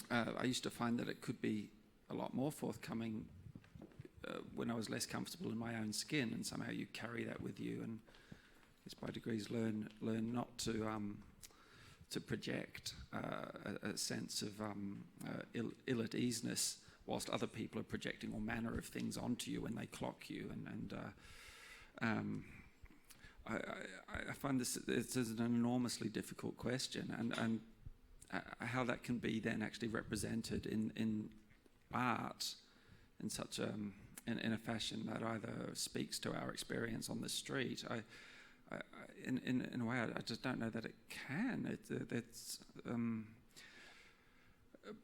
I used to find that it could be a lot more forthcoming when I was less comfortable in my own skin, and somehow you carry that with you, and by degrees learn not to project a sense of ill at easeness whilst other people are projecting all manner of things onto you when they clock you. And I find this is an enormously difficult question, and how that can be then actually represented in art in such in a fashion that either speaks to our experience on the street. In a way, I just don't know that it can. It's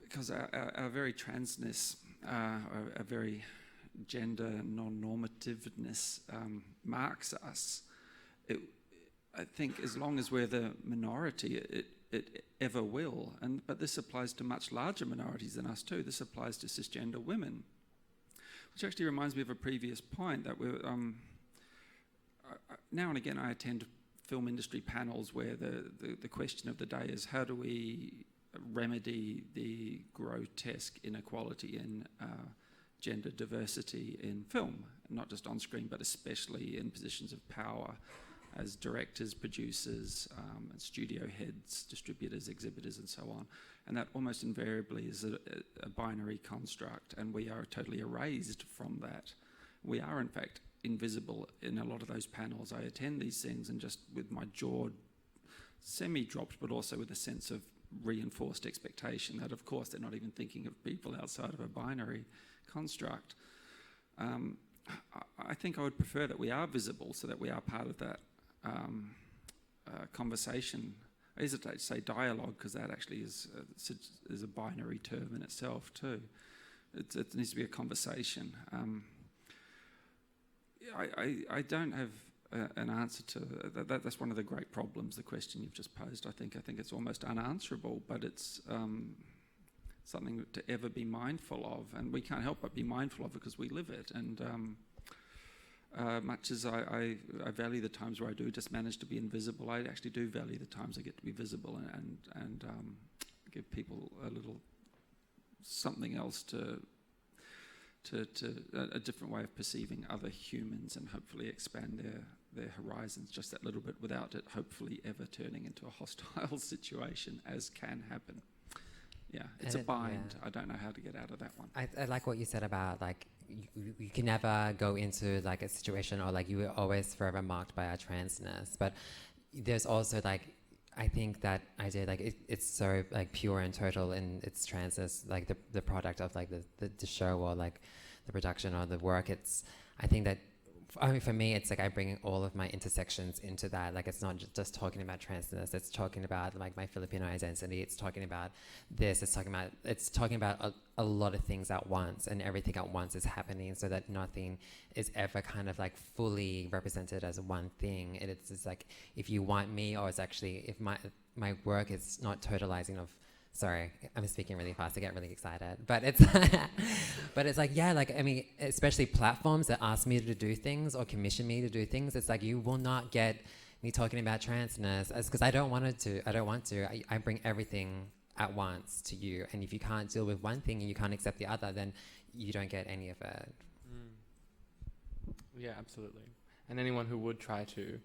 because our very transness, our very gender non-normativeness marks us. I think as long as we're the minority, it ever will. But this applies to much larger minorities than us too. This applies to cisgender women, which actually reminds me of a previous point that we're. Now and again, I attend film industry panels where the question of the day is, how do we remedy the grotesque inequality in gender diversity in film, not just on screen, but especially in positions of power as directors, producers, and studio heads, distributors, exhibitors, and so on. And that almost invariably is a binary construct, and we are totally erased from that. We are, in fact, invisible in a lot of those panels. I attend these things and just with my jaw semi-dropped, but also with a sense of reinforced expectation that, of course, they're not even thinking of people outside of a binary construct. I think I would prefer that we are visible so that we are part of that conversation. I hesitate to say dialogue because that actually is a binary term in itself too. It needs to be a conversation. I don't have an answer to that's one of the great problems. The question you've just posed, I think it's almost unanswerable, but it's something to ever be mindful of, and we can't help but be mindful of it because we live it. And much as I value the times where I do just manage to be invisible, I actually do value the times I get to be visible and give people a little something else to a different way of perceiving other humans, and hopefully expand their horizons just that little bit without it hopefully ever turning into a hostile situation, as can happen. Yeah, it's a bind. I don't know how to get out of that one. I like what you said about like you can never go into like a situation, or like you were always forever marked by our transness. But there's also like, I think that idea, like it's so like pure and total in its transness, like the product of like the show or like the production or the work. I think that, I mean, for me, it's like I bring all of my intersections into that. Like, it's not just talking about transness. It's talking about like my Filipino identity. It's talking about this. It's talking about a lot of things at once, and everything at once is happening, so that nothing is ever kind of like fully represented as one thing. It's just like, if you want me, or it's actually, if my work is not totalizing of. Sorry, I'm speaking really fast. I get really excited, but it's like, yeah, like, I mean, especially platforms that ask me to do things or commission me to do things. It's like, you will not get me talking about transness, because I don't want to. I bring everything at once to you, and if you can't deal with one thing and you can't accept the other, then you don't get any of it. Yeah, absolutely. And anyone who would try to,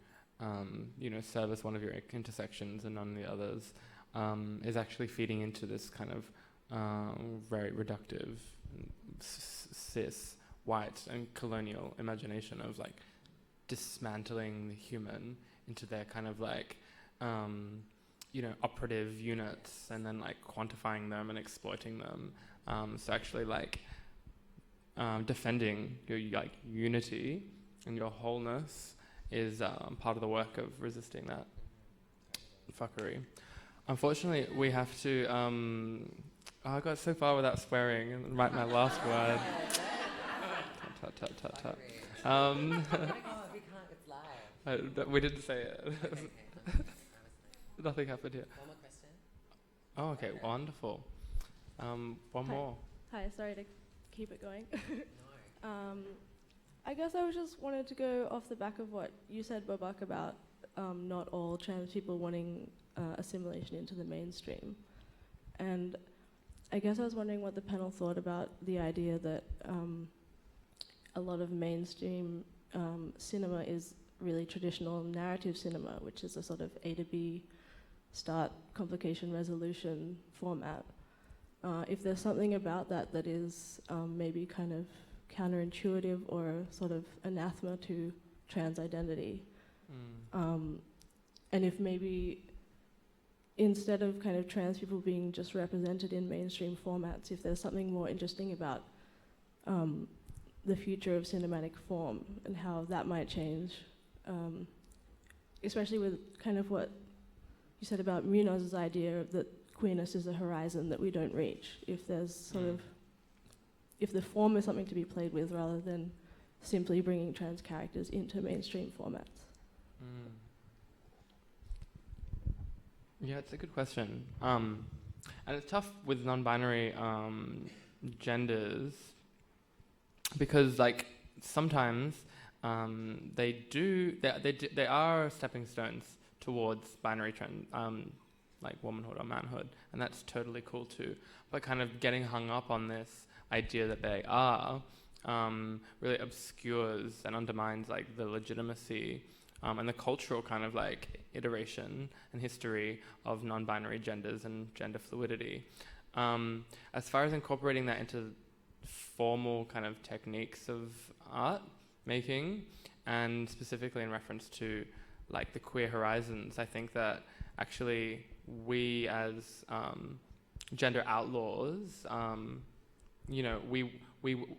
service one of your intersections and none of the others, is actually feeding into this kind of very reductive, cis, white, and colonial imagination of like dismantling the human into their kind of like, operative units, and then like quantifying them and exploiting them. So actually like defending your like unity and your wholeness is part of the work of resisting that fuckery. Unfortunately, we have to. I got so far without swearing and write my last word. Tut. Oh my God, we can't. It's live. We didn't say it. Okay. Nothing happened here. One more question. Oh, okay, wonderful. One more. Hi, sorry to keep it going. I guess I just wanted to go off the back of what you said, Bobuq, about not all trans people wanting assimilation into the mainstream. And I guess I was wondering what the panel thought about the idea that a lot of mainstream cinema is really traditional narrative cinema, which is a sort of A to B start, complication, resolution format. If there's something about that that is maybe kind of counterintuitive or sort of anathema to trans identity. And if maybe instead of kind of trans people being just represented in mainstream formats, if there's something more interesting about the future of cinematic form and how that might change, especially with kind of what you said about Munoz's idea that queerness is a horizon that we don't reach. If there's sort of, if the form is something to be played with rather than simply bringing trans characters into mainstream formats. Yeah, it's a good question. And it's tough with non-binary genders because, like, sometimes they are stepping stones towards binary trend, like womanhood or manhood, and that's totally cool too. But kind of getting hung up on this idea that they are really obscures and undermines like the legitimacy and the cultural kind of like iteration and history of non-binary genders and gender fluidity. As far as incorporating that into formal kind of techniques of art making, and specifically in reference to like the queer horizons, I think that actually we as gender outlaws, we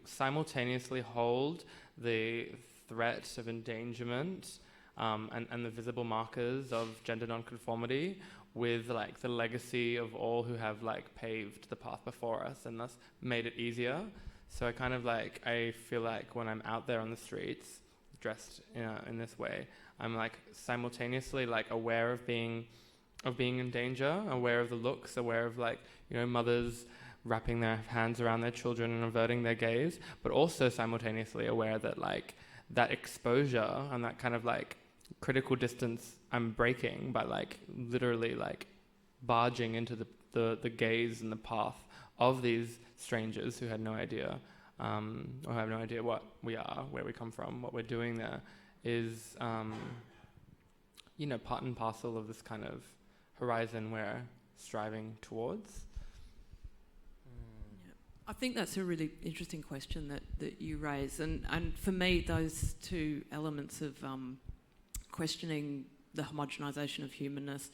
simultaneously hold the threat of endangerment and the visible markers of gender nonconformity with like the legacy of all who have like paved the path before us and thus made it easier. So I kind of like, I feel like when I'm out there on the streets dressed in this way. I'm like simultaneously like aware of being in danger, aware of the looks, aware of like, you know, mothers wrapping their hands around their children and averting their gaze, but also simultaneously aware that like that exposure and that kind of like critical distance I'm breaking by like literally like barging into the gaze and the path of these strangers who had no idea or have no idea what we are, where we come from, what we're doing there, is you know, part and parcel of this kind of horizon we're striving towards. I think that's a really interesting question that you raise, and for me those two elements of questioning the homogenisation of humanness,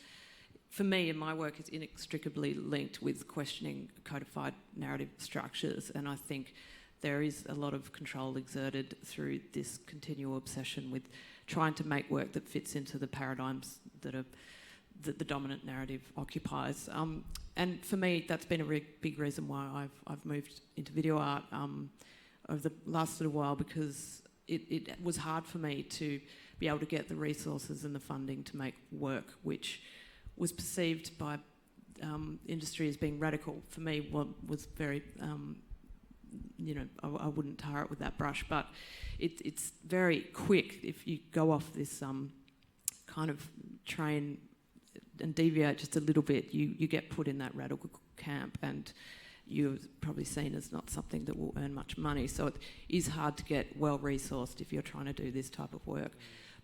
for me in my work, is inextricably linked with questioning codified narrative structures, and I think there is a lot of control exerted through this continual obsession with trying to make work that fits into the paradigms that the dominant narrative occupies. And for me, that's been a big reason why I've moved into video art over the last little while, because it was hard for me to be able to get the resources and the funding to make work which was perceived by industry as being radical. For me, was very, you know, I wouldn't tar it with that brush, but it's very quick if you go off this kind of train and deviate just a little bit, you get put in that radical camp, and you're probably seen as not something that will earn much money. So it is hard to get well-resourced if you're trying to do this type of work.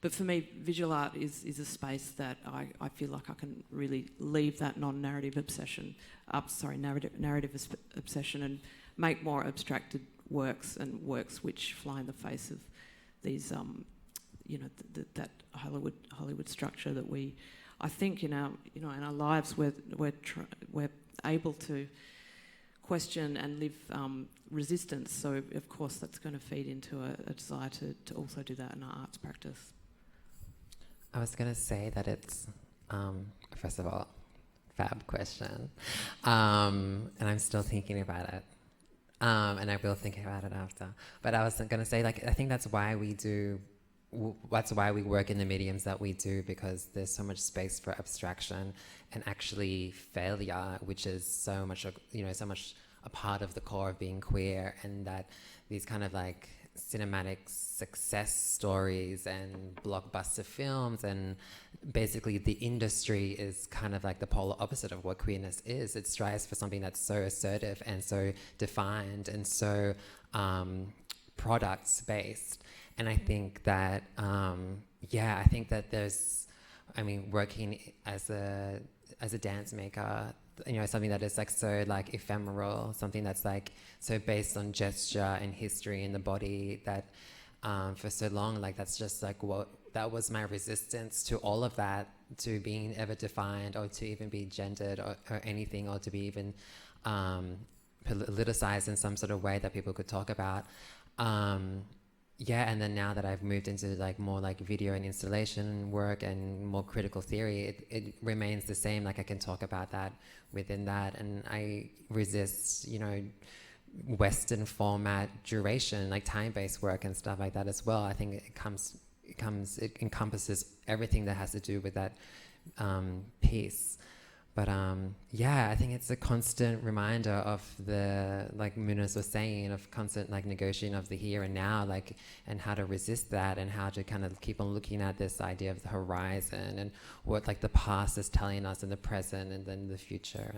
But for me, visual art is a space that I feel like I can really leave that non-narrative obsession, narrative obsession, and make more abstracted works, and works which fly in the face of these, you know, that Hollywood structure that we, I think, in our lives, we're able to question and live resistance. So of course that's going to feed into a desire to also do that in our arts practice. I was going to say that it's, first of all, fab question, and I'm still thinking about it, and I will think about it after. But I was going to say, like, I think that's why we work in the mediums that we do, because there's so much space for abstraction and actually failure, which is so much a part of the core of being queer, and that these kind of like cinematic success stories and blockbuster films, and basically the industry is kind of like the polar opposite of what queerness is. It strives for something that's so assertive and so defined and so products based. And I think that, I think that there's, I mean, working as a dance maker, you know, something that is like so like ephemeral, something that's like so based on gesture and history in the body, that for so long, like that's just like that was my resistance to all of that, to being ever defined or to even be gendered or anything, or to be even politicized in some sort of way that people could talk about. And then now that I've moved into like more like video and installation work and more critical theory, it remains the same. Like I can talk about that within that, and I resist, you know, Western format duration, like time-based work and stuff like that as well. I think it encompasses everything that has to do with that piece. But I think it's a constant reminder of the, like Munas was saying, of constant like negotiating of the here and now, like, and how to resist that, and how to kind of keep on looking at this idea of the horizon and what like the past is telling us, and the present, and then the future,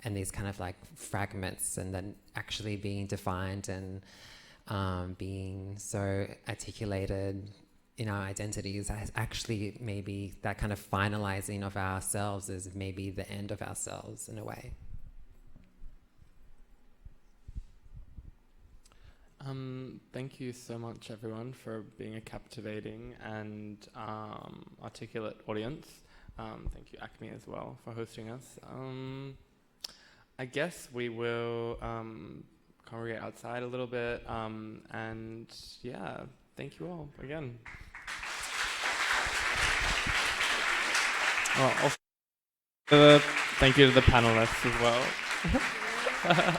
and these kind of like fragments, and then actually being defined and being so articulated in our identities as actually maybe that kind of finalizing of ourselves is maybe the end of ourselves in a way. Thank you so much, everyone, for being a captivating and articulate audience. Thank you, ACMI, as well, for hosting us. I guess we will congregate outside a little bit, and yeah, thank you all again. Also, thank you to the panelists as well.